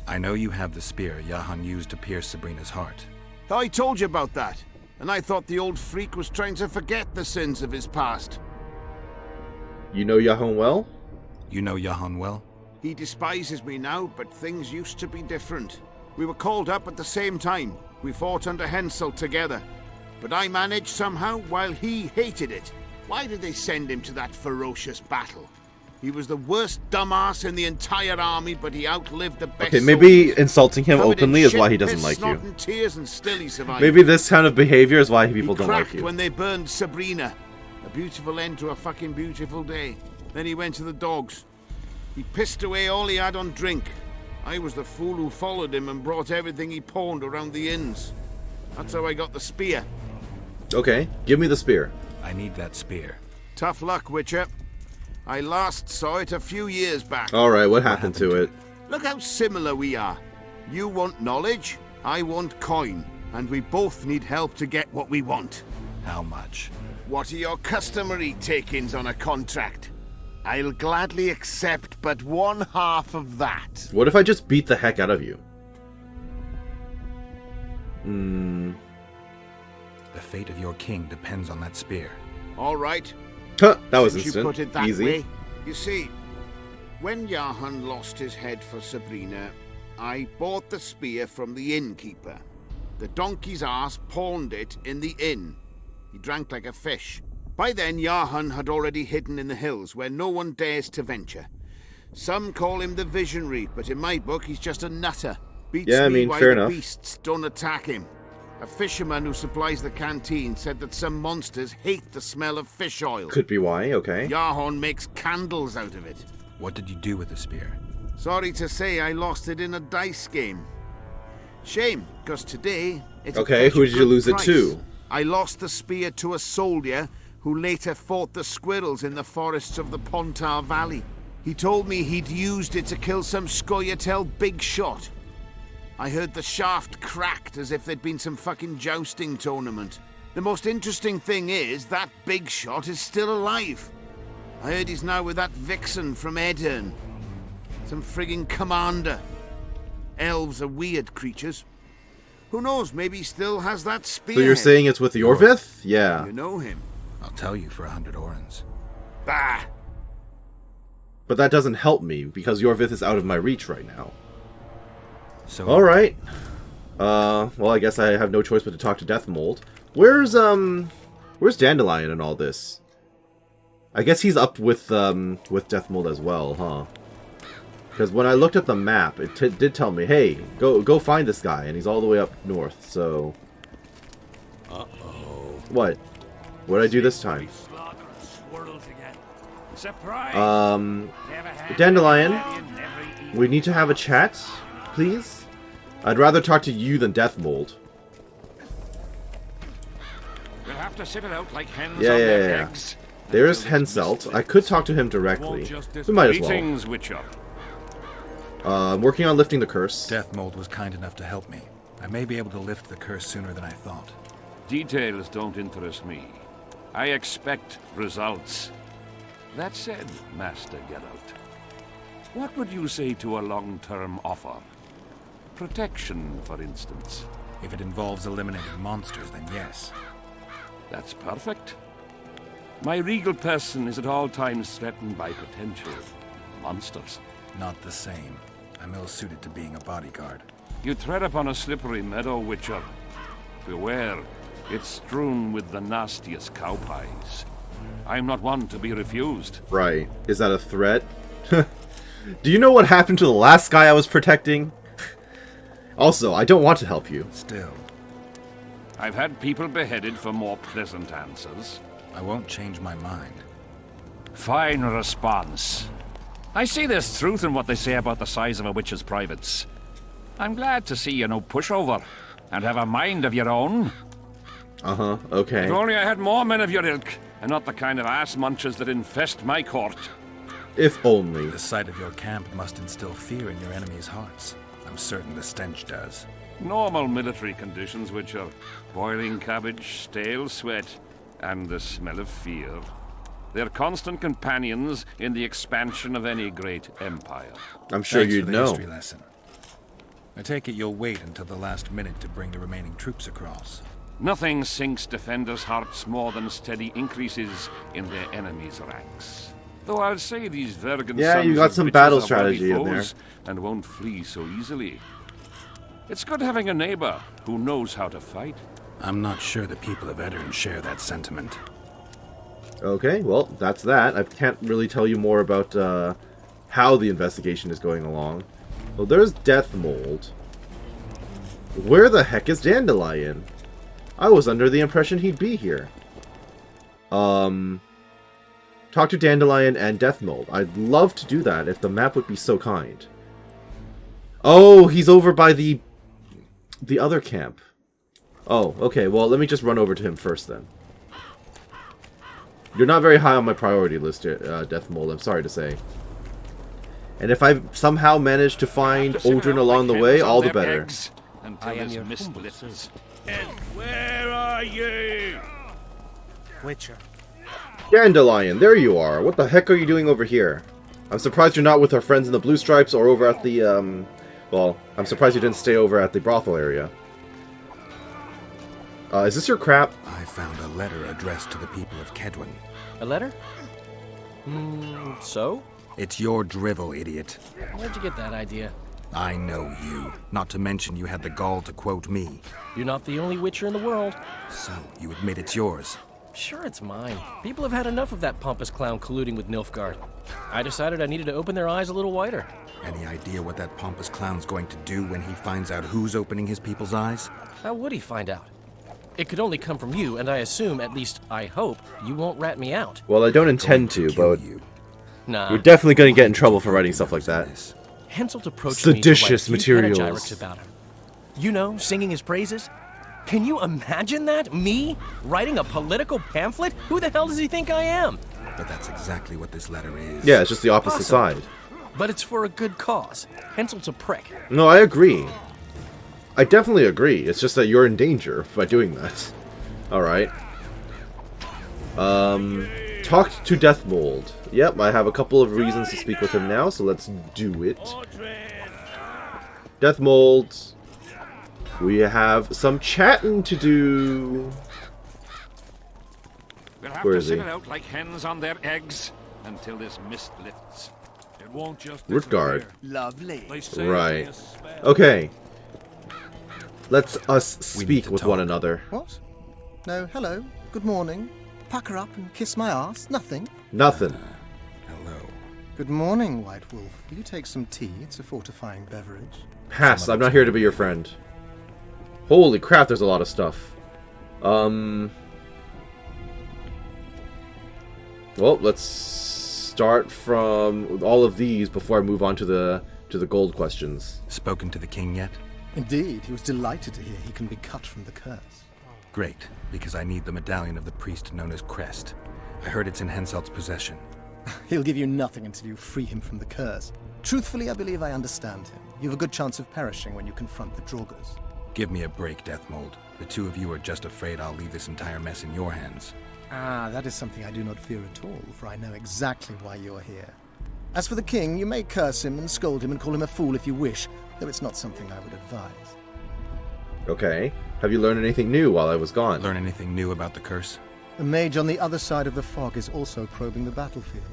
I know you have the spear Yahan used to pierce Sabrina's heart. I told you about that, and I thought the old freak was trying to forget the sins of his past. You know Yahan well? You know Yahan well? He despises me now, but things used to be different. We were called up at the same time. We fought under Henselt together. But I managed somehow while he hated it. Why did they send him to that ferocious battle? He was the worst dumbass in the entire army, but he outlived the best. Okay, maybe soldiers. insulting him Covered in openly is shit, why he doesn't piss, like snot, you. and tears, and still he survived. Maybe this kind of behavior is why people He don't like cracked you. when they burned Sabrina. A beautiful end to a fucking beautiful day. Then he went to the dogs. He pissed away all he had on drink. I was the fool who followed him and brought everything he pawned around the inns. That's how I got the spear. Okay, give me the spear. I need that spear. Tough luck, Witcher. I last saw it a few years back. Alright, what happened to it? Look how similar we are. You want knowledge, I want coin. And we both need help to get what we want. How much? What are your customary take-ins on a contract? I'll gladly accept but 1/2 of that. What if I just beat the heck out of you? The fate of your king depends on that spear. All right. Huh, that was Since instant. you put it that Easy. way. You see, when Johann lost his head for Sabrina, I bought the spear from the innkeeper. The donkey's ass pawned it in the inn. He drank like a fish. By then, Johann had already hidden in the hills where no one dares to venture. Some call him the visionary, but in my book, he's just a nutter. Beats Yeah, I me mean, why fair the enough. beasts don't attack him. A fisherman who supplies the canteen said that some monsters hate the smell of fish oil. Could be why, okay. Johann makes candles out of it. What did you do with the spear? Sorry to say, I lost it in a dice game. Shame, because today it's Okay, who did you lose it to? I lost the spear to a soldier who later fought the squirrels in the forests of the Pontar Valley. He told me he'd used it to kill some Scoia'tael big shot. I heard the shaft cracked as if there'd been some fucking jousting tournament. The most interesting thing is that big shot is still alive. I heard he's now with that vixen from Edirn. Some frigging commander. Elves are weird creatures. Who knows, maybe he still has that spear. So you're saying it's with Iorveth? Yeah. You know him. I'll tell you for 100 orens. Bah! But that doesn't help me, because Iorveth is out of my reach right now. So Alright. Well, I guess I have no choice but to talk to Deathmold. Where's Dandelion in all this? I guess he's up with Deathmold as well, huh? Because when I looked at the map, it did tell me, hey, go find this guy, and he's all the way up north, so... Uh-oh. What? What did I do this time? Dandelion, we need to have a chat, please? I'd rather talk to you than Deathmold. We'll have to sit it out like hens Yeah, on yeah, their yeah. eggs. There's Henselt. I could talk to him directly. We might as well. Greetings, Witcher. I'm working on lifting the curse. Deathmold was kind enough to help me. I may be able to lift the curse sooner than I thought. Details don't interest me. I expect results. That said, Master Geralt, what would you say to a long-term offer? Protection, for instance. If it involves eliminating monsters, then yes. That's perfect. My regal person is at all times threatened by potential monsters. Not the same. I'm ill-suited to being a bodyguard. You tread upon a slippery meadow, Witcher. Beware, it's strewn with the nastiest cow pies. I'm not one to be refused. Right. Is that a threat? Do you know what happened to the last guy I was protecting? Also, I don't want to help you. Still, I've had people beheaded for more pleasant answers. I won't change my mind. Fine response. I see there's truth in what they say about the size of a witch's privates. I'm glad to see you're no pushover, and have a mind of your own. Uh-huh, okay. If only I had more men of your ilk, and not the kind of ass munchers that infest my court. If only. The sight of your camp must instill fear in your enemies' hearts. I'm certain the stench does. Normal military conditions, which are boiling cabbage, stale sweat, and the smell of fear. They're constant companions in the expansion of any great empire. I'm sure Thanks you'd for the know. history lesson. I take it you'll wait until the last minute to bring the remaining troops across. Nothing sinks defenders' hearts more than steady increases in their enemies' ranks. Though I'll say these Vergan Yeah, sons you got of some bitches battle are worthy strategy in foes and won't flee so easily. It's good having a neighbor who knows how to fight. I'm not sure the people of Edirn share that sentiment. Okay, well, that's that. I can't really tell you more about how the investigation is going along. Well, there's Death Mold. Where the heck is Dandelion? I was under the impression he'd be here. Talk to Dandelion and Death Mold. I'd love to do that if the map would be so kind. Oh, he's over by the other camp. Oh, okay, well, let me just run over to him first then. You're not very high on my priority list, Death Mold, I'm sorry to say. And if I somehow manage to find Odrin along the way, all the better. I am your mist lifts. And where are you? Witcher. Dandelion, there you are. What the heck are you doing over here? I'm surprised you're not with our friends in the Blue Stripes or over at the, well, I'm surprised you didn't stay over at the brothel area. Is this your crap? I found a letter addressed to the people of Kedwin. A letter? So? It's your drivel, idiot. Where'd you get that idea? I know you. Not to mention you had the gall to quote me. You're not the only Witcher in the world. So, you admit it's yours. Sure, it's mine. People have had enough of that pompous clown colluding with Nilfgaard. I decided I needed to open their eyes a little wider. Any idea what that pompous clown's going to do when he finds out who's opening his people's eyes? How would he find out? It could only come from you, and I assume, at least I hope, you won't rat me out. Well, I don't intend to, but Nah. we're definitely going to get in trouble for writing stuff like that. Henselt approached Seditious me to write a few materials. panegyrics about him. You know, singing his praises. Can you imagine that? Me? Writing a political pamphlet? Who the hell does he think I am? But that's exactly what this letter is. Yeah, it's just the opposite side. But it's for a good cause. Henselt's a prick. No, I agree. I definitely agree. It's just that you're in danger by doing that. Alright. Talk to Death Mold. Yep, I have a couple of reasons to speak with him now, so let's do it. Death Mold. We have some chatting to do. We'll have Where to is sit he? it out like hens on their eggs until this mist lifts. It won't just Rootguard. Lovely. They say Right. it's a spell. Okay. Let's us We need speak to with talk. one another. What? No, hello. Good morning. Pucker up and kiss my ass. Nothing. Nothing. Hello. Good morning, White Wolf. Will you take some tea? It's a fortifying beverage. Pass. I'm not here to be your friend. Holy crap, there's a lot of stuff. Well, let's start from all of these before I move on to the gold questions. Spoken to the king yet? Indeed, he was delighted to hear he can be cut from the curse. Great, because I need the medallion of the priest known as Crest. I heard it's in Henselt's possession. He'll give you nothing until you free him from the curse. Truthfully, I believe I understand him. You have a good chance of perishing when you confront the Draugrs. Give me a break, Death Mold. The two of you are just afraid I'll leave this entire mess in your hands. Ah, that is something I do not fear at all, for I know exactly why you are here. As for the king, you may curse him and scold him and call him a fool if you wish, though it's not something I would advise. Okay. Have you learned anything new while I was gone? Learn anything new about the curse? The mage on the other side of the fog is also probing the battlefield.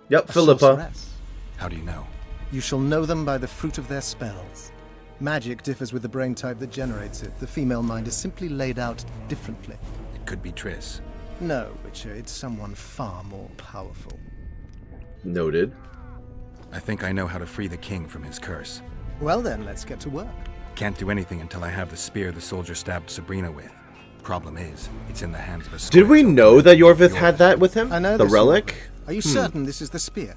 Yep, A Philippa. sorceress. How do you know? You shall know them by the fruit of their spells. Magic differs with the brain type that generates it. The female mind is simply laid out differently. It could be Triss. No, Witcher, it's someone far more powerful. Noted. I think I know how to free the king from his curse. Well then, let's get to work. Can't do anything until I have the spear the soldier stabbed Sabrina with. Problem is, it's in the hands of a Did we square know that Iorveth Iorveth. had that with him? I know The this, relic? Are you certain this is the spear?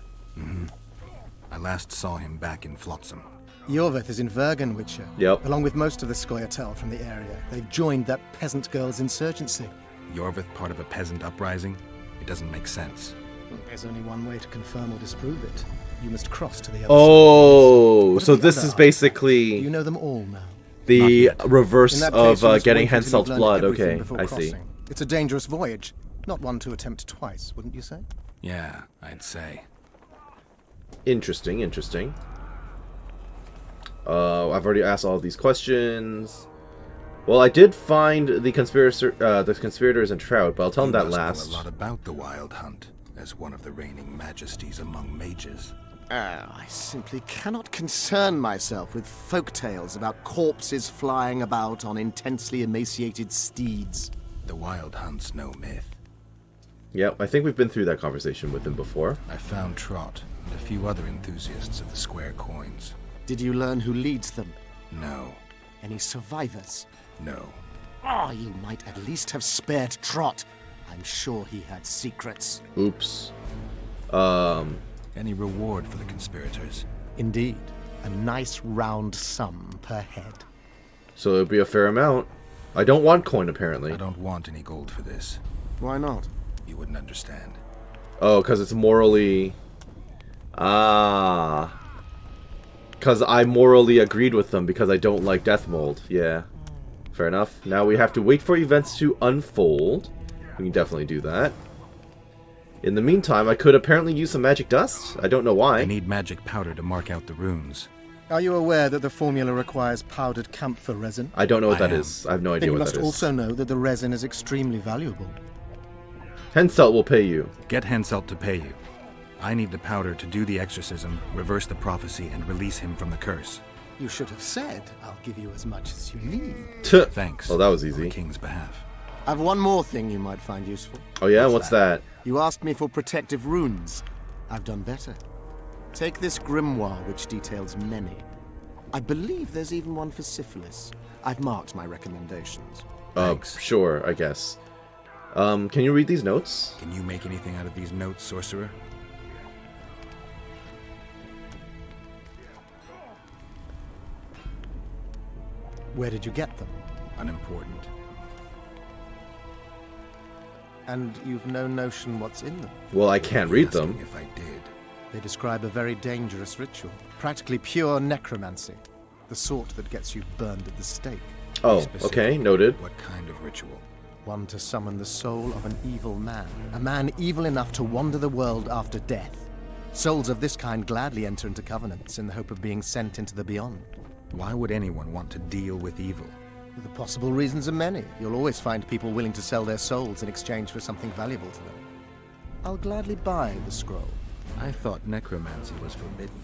I last saw him back in Flotsam. Iorveth is in Vergen, Witcher. Yep. Along with most of the Scoia'tael from the area. They've joined that peasant girl's insurgency. Iorveth part of a peasant uprising? It doesn't make sense. There's only one way to confirm or disprove it. You must cross to the other Oh, What so are the this other is arts? basically You know them all now. the Not yet. reverse In that of case, you must getting wait until Henselt's you've learned blood. everything Okay, before I see. crossing. It's a dangerous voyage, not one to attempt twice, wouldn't you say? Yeah, I'd say. Interesting, interesting. I've already asked all of these questions. Well, I did find the conspirators in Trout, but I'll tell them You that must last. know a lot about the Wild Hunt, as one of the reigning majesties among mages. I simply cannot concern myself with folk tales about corpses flying about on intensely emaciated steeds. The Wild Hunt's no myth. Yep, I think we've been through that conversation with him before. I found Trot and a few other enthusiasts of the square coins. Did you learn who leads them? No. Any survivors? No. Oh, you might at least have spared Trot. I'm sure he had secrets. Oops. Any reward for the conspirators? Indeed. A nice round sum per head. So it'll be a fair amount. I don't want coin, apparently. I don't want any gold for this. Why not? You wouldn't understand. Oh, because it's morally... Ah. Because I morally agreed with them because I don't like death mold. Yeah. Fair enough. Now we have to wait for events to unfold. We can definitely do that. In the meantime, I could apparently use some magic dust. I don't know why. I need magic powder to mark out the runes. Are you aware that the formula requires powdered camphor resin? I don't know what that is. I have no idea then what you that is. must also know that the resin is extremely valuable. Henselt will pay you. Get Henselt to pay you. I need the powder to do the exorcism, reverse the prophecy, and release him from the curse. You should have said, I'll give you as much as you need. Thanks. Oh, that was On easy. the king's behalf. I've one more thing you might find useful. Oh yeah? What's that? You asked me for protective runes. I've done better. Take this grimoire, which details many. I believe there's even one for syphilis. I've marked my recommendations. Thanks. Sure, I guess. Can you read these notes? Can you make anything out of these notes, sorcerer? Where did you get them? Unimportant. And you've no notion what's in them? Well, I can't read them. If I did. They describe a very dangerous ritual. Practically pure necromancy. The sort that gets you burned at the stake. Oh, Specific. okay, noted. What kind of ritual? One to summon the soul of an evil man. A man evil enough to wander the world after death. Souls of this kind gladly enter into covenants in the hope of being sent into the beyond. Why would anyone want to deal with evil? The possible reasons are many. You'll always find people willing to sell their souls in exchange for something valuable to them. I'll gladly buy the scroll. I thought necromancy was forbidden.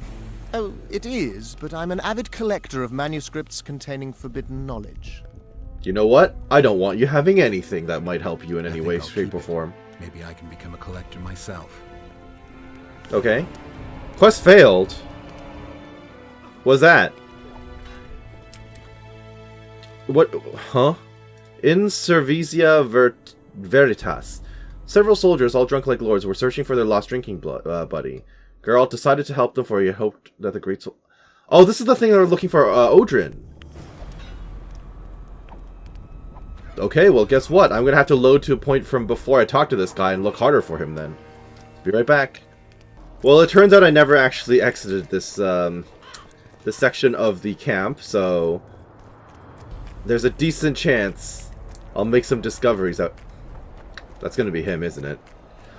Oh, it is, but I'm an avid collector of manuscripts containing forbidden knowledge. You know what? I don't want you having anything that might help you in any think way, I'll shape, keep or it. form. Maybe I can become a collector myself. Okay. Quest failed. What's that? What? Huh? In Servizia Veritas. Several soldiers, all drunk like lords, were searching for their lost drinking buddy. Geralt decided to help them, for he hoped that the great soul... Oh, this is the thing they're looking for, Odrin. Okay, well, guess what? I'm gonna have to load to a point from before I talk to this guy and look harder for him then. Be right back. Well, it turns out I never actually exited this, this section of the camp, so... There's a decent chance I'll make some discoveries out... That's gonna be him, isn't it?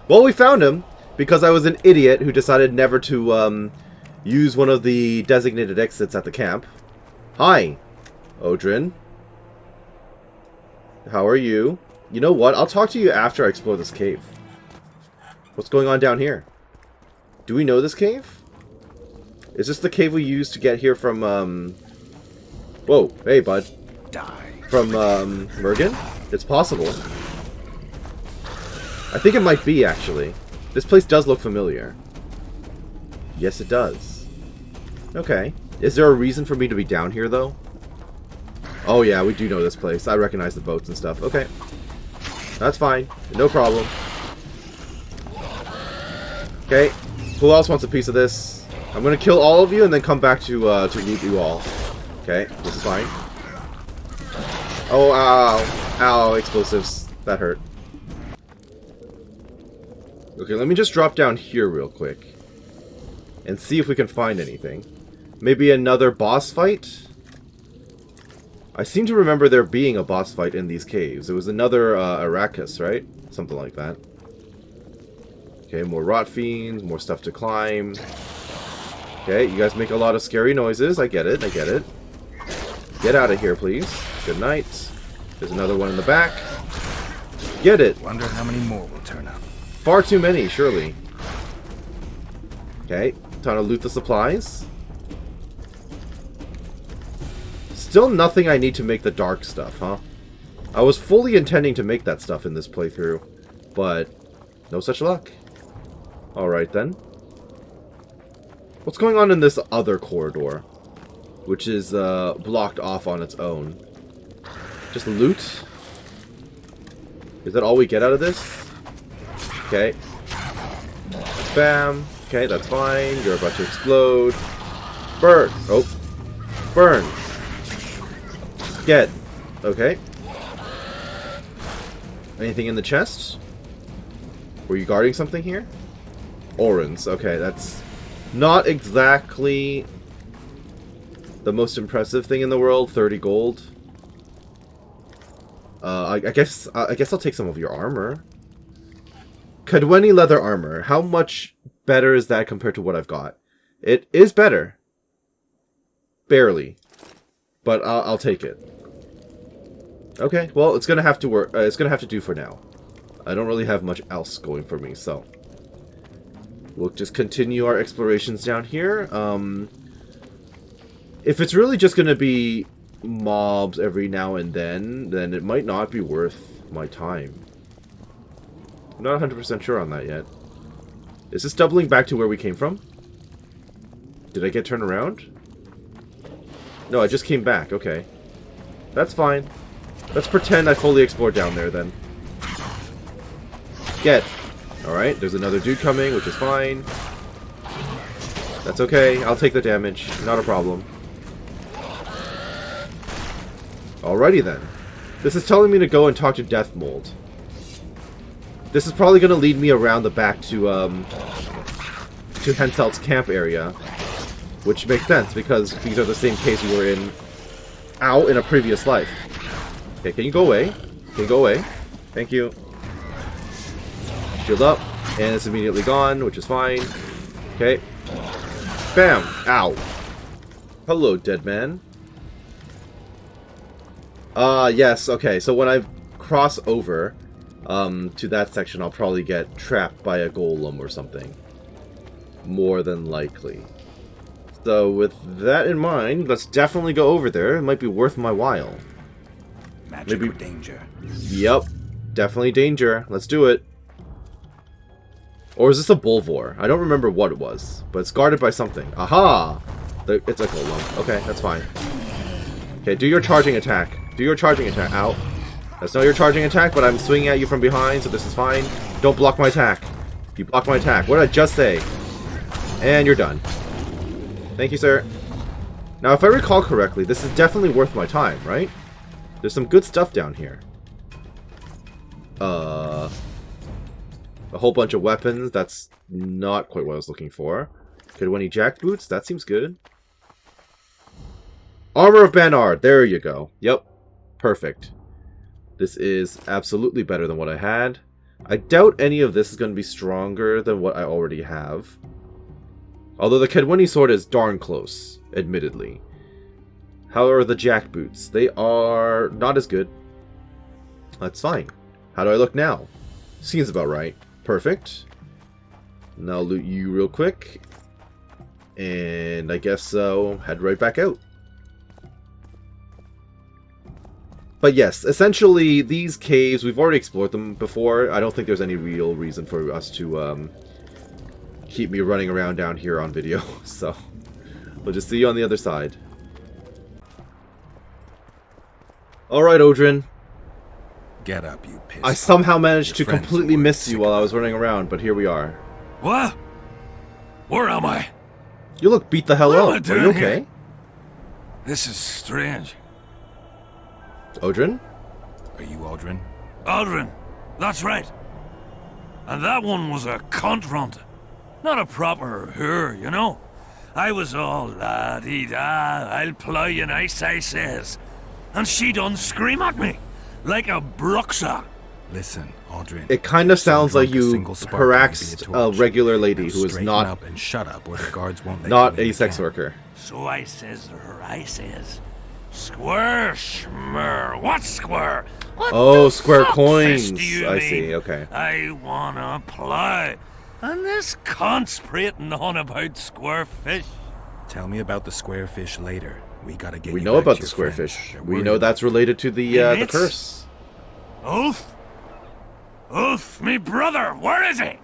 Well, we found him, because I was an idiot who decided never to, use one of the designated exits at the camp. Hi, Odrin. How are you? You know what? I'll talk to you after I explore this cave. What's going on down here? Do we know this cave? Is this the cave we used to get here from, Whoa, hey, bud. Die. From, Mergen? It's possible. I think it might be, actually. This place does look familiar. Yes, it does. Okay. Is there a reason for me to be down here, though? Oh, yeah, we do know this place. I recognize the boats and stuff. Okay. That's fine. No problem. Okay. Who else wants a piece of this? I'm gonna kill all of you and then come back to loot you all. Okay, this is fine. Oh, ow. Ow, explosives. That hurt. Okay, let me just drop down here real quick. And see if we can find anything. Maybe another boss fight? I seem to remember there being a boss fight in these caves. It was another Arrakis, right? Something like that. Okay, more rot fiends, more stuff to climb. Okay, you guys make a lot of scary noises. I get it, I get it. Get out of here, please. Good night. There's another one in the back. Get it. Wonder how many more will turn up. Far too many, surely. Okay, time to loot the supplies. Still nothing I need to make the dark stuff, huh? I was fully intending to make that stuff in this playthrough, but No such luck. Alright then. What's going on in this other corridor? Which is blocked off on its own. Just loot? Is that all we get out of this? Okay. Bam. Okay, that's fine. You're about to explode. Burn! Oh. Burn! Get. Okay. Anything in the chest? Were you guarding something here? Orans. Okay, that's not exactly the most impressive thing in the world. 30 gold. I guess I'll take some of your armor. Kadweni leather armor. How much better is that compared to what I've got? It is better. Barely. But I'll take it. Okay, well, it's gonna have to work. It's gonna have to do for now. I don't really have much else going for me, so we'll just continue our explorations down here. If it's really just gonna be mobs every now and then it might not be worth my time. I'm not 100% sure on that yet. Is this doubling back to where we came from? Did I get turned around? No, I just came back. Okay. That's fine. Let's pretend I fully explored down there, then. Get. Alright, there's another dude coming, which is fine. That's okay. I'll take the damage. Not a problem. Alrighty, then. This is telling me to go and talk to Death Mold. This is probably going to lead me around the back to Henselt's camp area. Which makes sense, because these are the same caves we were in... Ow, in a previous life. Okay, can you go away? Can you go away? Thank you. Shield up, and it's immediately gone, which is fine. Okay. Bam! Ow. Hello, dead man. Yes, okay, so when I cross over to that section, I'll probably get trapped by a golem or something. More than likely. So with that in mind, let's definitely go over there. It might be worth my while. Magic or danger? Yep. Definitely danger. Let's do it. Or is this a Bulvor? I don't remember what it was, but it's guarded by something. Aha! It's a golem. Okay, that's fine. Okay, do your charging attack. Do your charging attack. Ow. That's not your charging attack, but I'm swinging at you from behind, so this is fine. Don't block my attack. You blocked my attack. What did I just say? And you're done. Thank you, sir. Now, if I recall correctly, this is definitely worth my time, right? There's some good stuff down here. A whole bunch of weapons. That's not quite what I was looking for. Kadweni jack boots. That seems good. Armor of Banard. There you go. Yep. Perfect. This is absolutely better than what I had. I doubt any of this is going to be stronger than what I already have. Although the Kadweni sword is darn close, admittedly. How are the jack boots? They are not as good. That's fine. How do I look now? Seems about right. Perfect. Now loot you real quick. And I guess head right back out. But yes, essentially these caves, we've already explored them before. I don't think there's any real reason for us to keep me running around down here on video. So we'll just see you on the other side. Alright, Odrin. Get up, you piss. I somehow managed to completely miss you while I was running around, but here we are. What? Where am I? You look beat the hell What am I up. Are doing you okay? here? This is strange. Odrin? Are you Aldrin? Aldrin, that's right. And that one was a cunt. Not a proper her, you know. I was all la-dee-da, I'll ply you nice, I says. And she done scream at me, like a bruxa. Listen, Aldrin. It kind of sounds like you harassed a regular lady who is not up and shut up, or the guards won't let not you a sex worker. So I says to her, Square schmer. What square? What oh, the square fuck coins. do you I mean? see, okay. I wanna play. And this cunt's prating on about square fish. Tell me about the square fish later. We gotta get. We you know back about to the your square friends. fish. They're We worried know that's related to the curse. Oath? Ulf, me brother, where is he?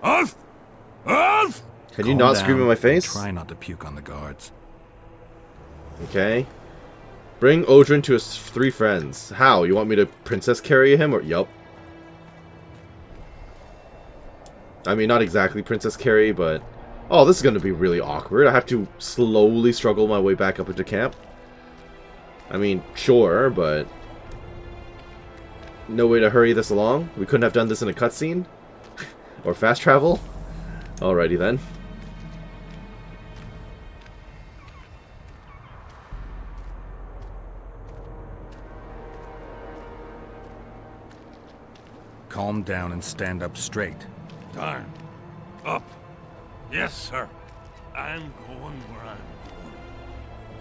Ulf! Ulf! Can you not scream in my face? Try not to puke on the guards. Okay. Bring Odrin to his 3 friends. How? You want me to princess carry him or... Yup. I mean, not exactly princess carry, but... Oh, this is going to be really awkward. I have to slowly struggle my way back up into camp. I mean, sure, but... No way to hurry this along? We couldn't have done this in a cutscene? Or fast travel? Alrighty then. Calm down and stand up straight. Darn. Up. Yes, sir. I'm going where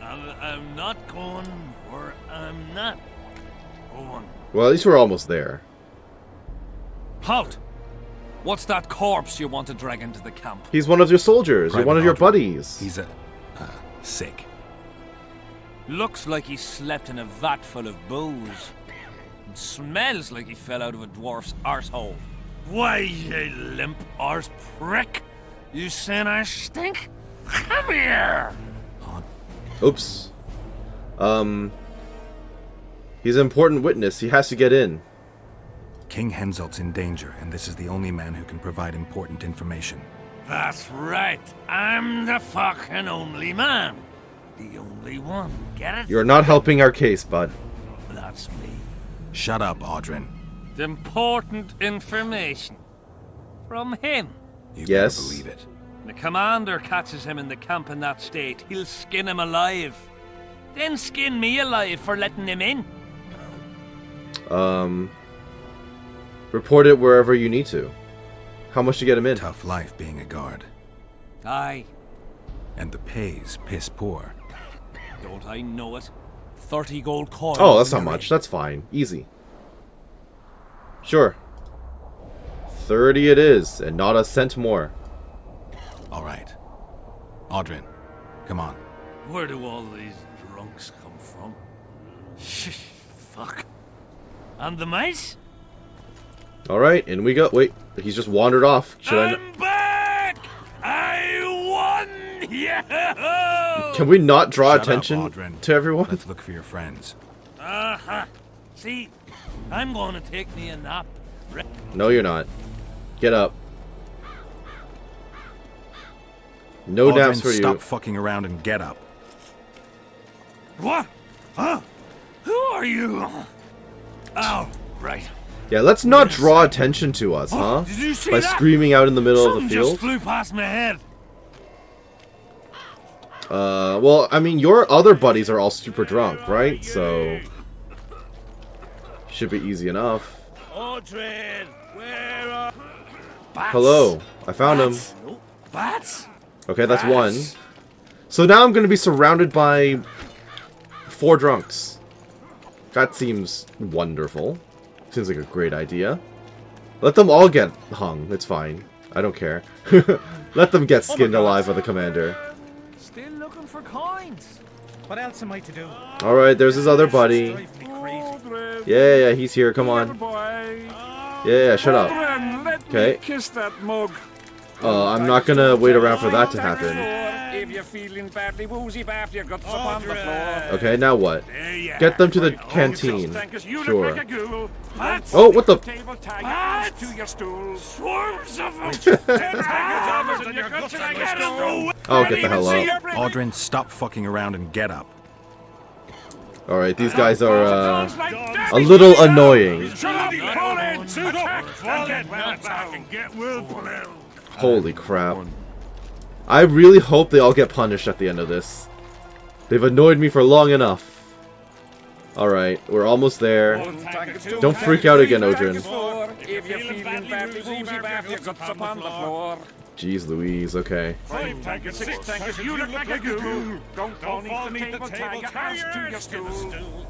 I'm going. I'm not going where I'm not going. Well, at least we're almost there. Halt! What's that corpse you want to drag into the camp? He's one of your soldiers. You're one of your buddies. He's sick. Looks like he slept in a vat full of booze. And smells like he fell out of a dwarf's arsehole. Why, you limp arse prick? You saying I stink? Come here! Oops. He's an important witness. He has to get in. King Henselt's in danger, and this is the only man who can provide important information. That's right. I'm the fucking only man. The only one. Get it? You're not helping our case, bud. That's me. Shut up, Audrin. Important information. From him. You Yes. better believe it. The commander catches him in the camp in that state. He'll skin him alive. Then skin me alive for letting him in. Report it wherever you need to. How much to get him in? Tough life being a guard. Aye. And the pay's piss poor. Don't I know it? 30 gold coins. Oh, that's not much. That's fine. Easy. Sure. 30 it is, and not a cent more. All right. Audrin, come on. Where do all these drunks come from? Fuck. And the mice? Alright, in we go. Wait, he's just wandered off. Should I'm back! I won! Yeah! Can we not draw Shut attention up, Audrin. to everyone? Let's look for your friends. Uh-huh. See, I'm going to take me a nap. No, you're not. Get up. No Audrin, naps for stop you. fucking around and get up. What? Huh? Who are you? Oh, right. Yeah, let's not draw attention to us, huh? Did you see By that? screaming out in the middle Something of the just field. flew past my head. Well, I mean, your other buddies are all super drunk, right? So... Should be easy enough. Audrin, where are... Bats? Hello. I found him. Bats? Bats? Okay, that's Bats? one. So now I'm going to be surrounded by 4 drunks. That seems wonderful. Seems like a great idea. Let them all get hung. It's fine. I don't care. Let them get skinned alive by the commander. Still looking for coins. What else am I to do? Alright, there's his other buddy. Yeah, he's here. Come on. Yeah, shut up. Okay. Kiss that mug. I'm not gonna wait around for that to happen. If you're feeling badly woozy, bath your guts upon the floor. Okay, now what? Get them to the canteen. Sure. Bats. Oh, what the? Table tag to your stool. Swarms of them! 10 tigers and your guts are like a stone. Oh, get the hell up. Audrin, stop fucking around and get up. Alright, these guys are, a little annoying. Shut up, Colin! Suit up! And get well planned. Holy crap. I really hope they all get punished at the end of this. They've annoyed me for long enough. Alright, we're almost there. Don't freak out again, Odrin. If you're feeling badly woozy, bath your guts upon the floor. Jeez Louise, okay. 5 tankers, 6 tankers, you look like a ghoul. Don't fall beneath the table, tie your ass to your stool.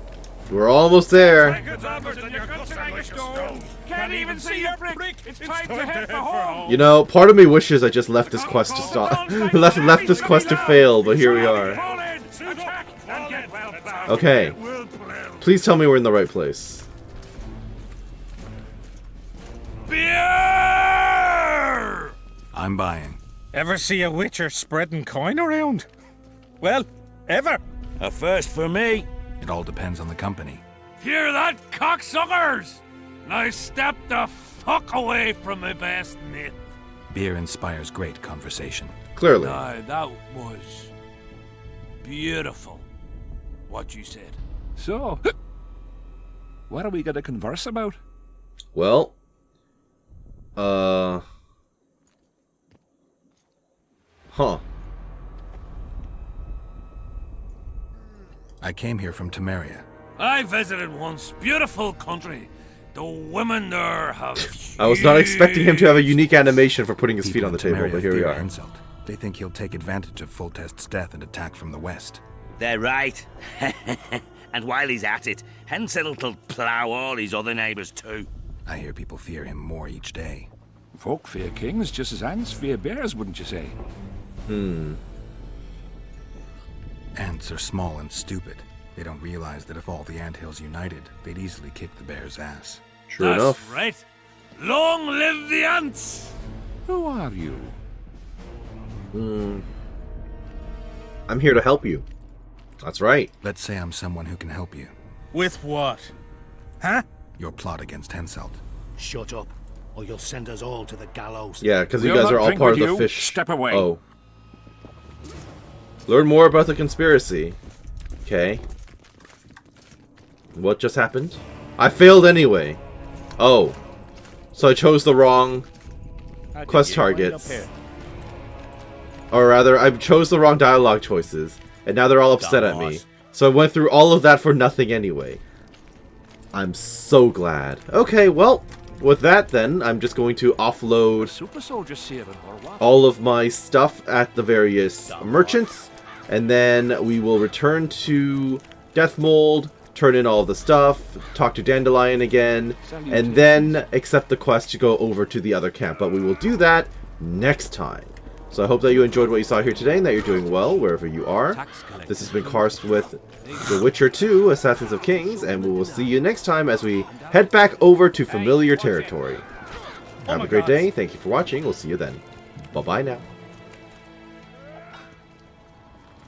We're almost there. Tankers, others, and your guts are like a stone. Can't even see your brick. It's time to head for home. You know, part of me wishes I just left this quest to stop. left this quest to fail, but here we are. Okay. Please tell me we're in the right place. I'm buying. Ever see a witcher spreading coin around? Well, ever. A first for me. It all depends on the company. Hear that, cocksuckers? Now step the fuck away from my best mate. Beer inspires great conversation. Clearly. Now, that was beautiful, what you said. So, what are we going to converse about? Well, I came here from Temeria. I visited once. Beautiful country. The women there have... I was not expecting him to have a unique animation for putting his feet People on the in table, Temeria but here we fear are. Insult. They think he'll take advantage of Foltest's death and attack from the west. They're right. And while he's at it, Henselt'll plough all his other neighbours too. I hear people fear him more each day. Folk fear kings just as ants fear bears, wouldn't you say? Ants are small and stupid. They don't realize that if all the anthills united, they'd easily kick the bear's ass. True That's enough. right. Long live the ants! Who are you? I'm here to help you. That's right. Let's say I'm someone who can help you. With what? Huh? Your plot against Henselt. Shut up, or you'll send us all to the gallows. Yeah, because you We'll guys not are all drink part of with the you. fish. Step away. Oh. Learn more about the conspiracy. Okay. What just happened? I failed anyway. Oh. So I chose the wrong quest targets. Or rather, I chose the wrong dialogue choices. And now they're all upset at me. So I went through all of that for nothing anyway. I'm so glad. Okay, well, with that then, I'm just going to offload Super soldier saving or what? all of my stuff at the various merchants. And then we will return to Deathmold, turn in all of the stuff, talk to Dandelion again, and then accept the quest to go over to the other camp. But we will do that next time. So I hope that you enjoyed what you saw here today and that you're doing well wherever you are. This has been Karst with The Witcher 2, Assassins of Kings, and we will see you next time as we head back over to familiar territory. Have a great day. Thank you for watching. We'll see you then. Bye-bye now.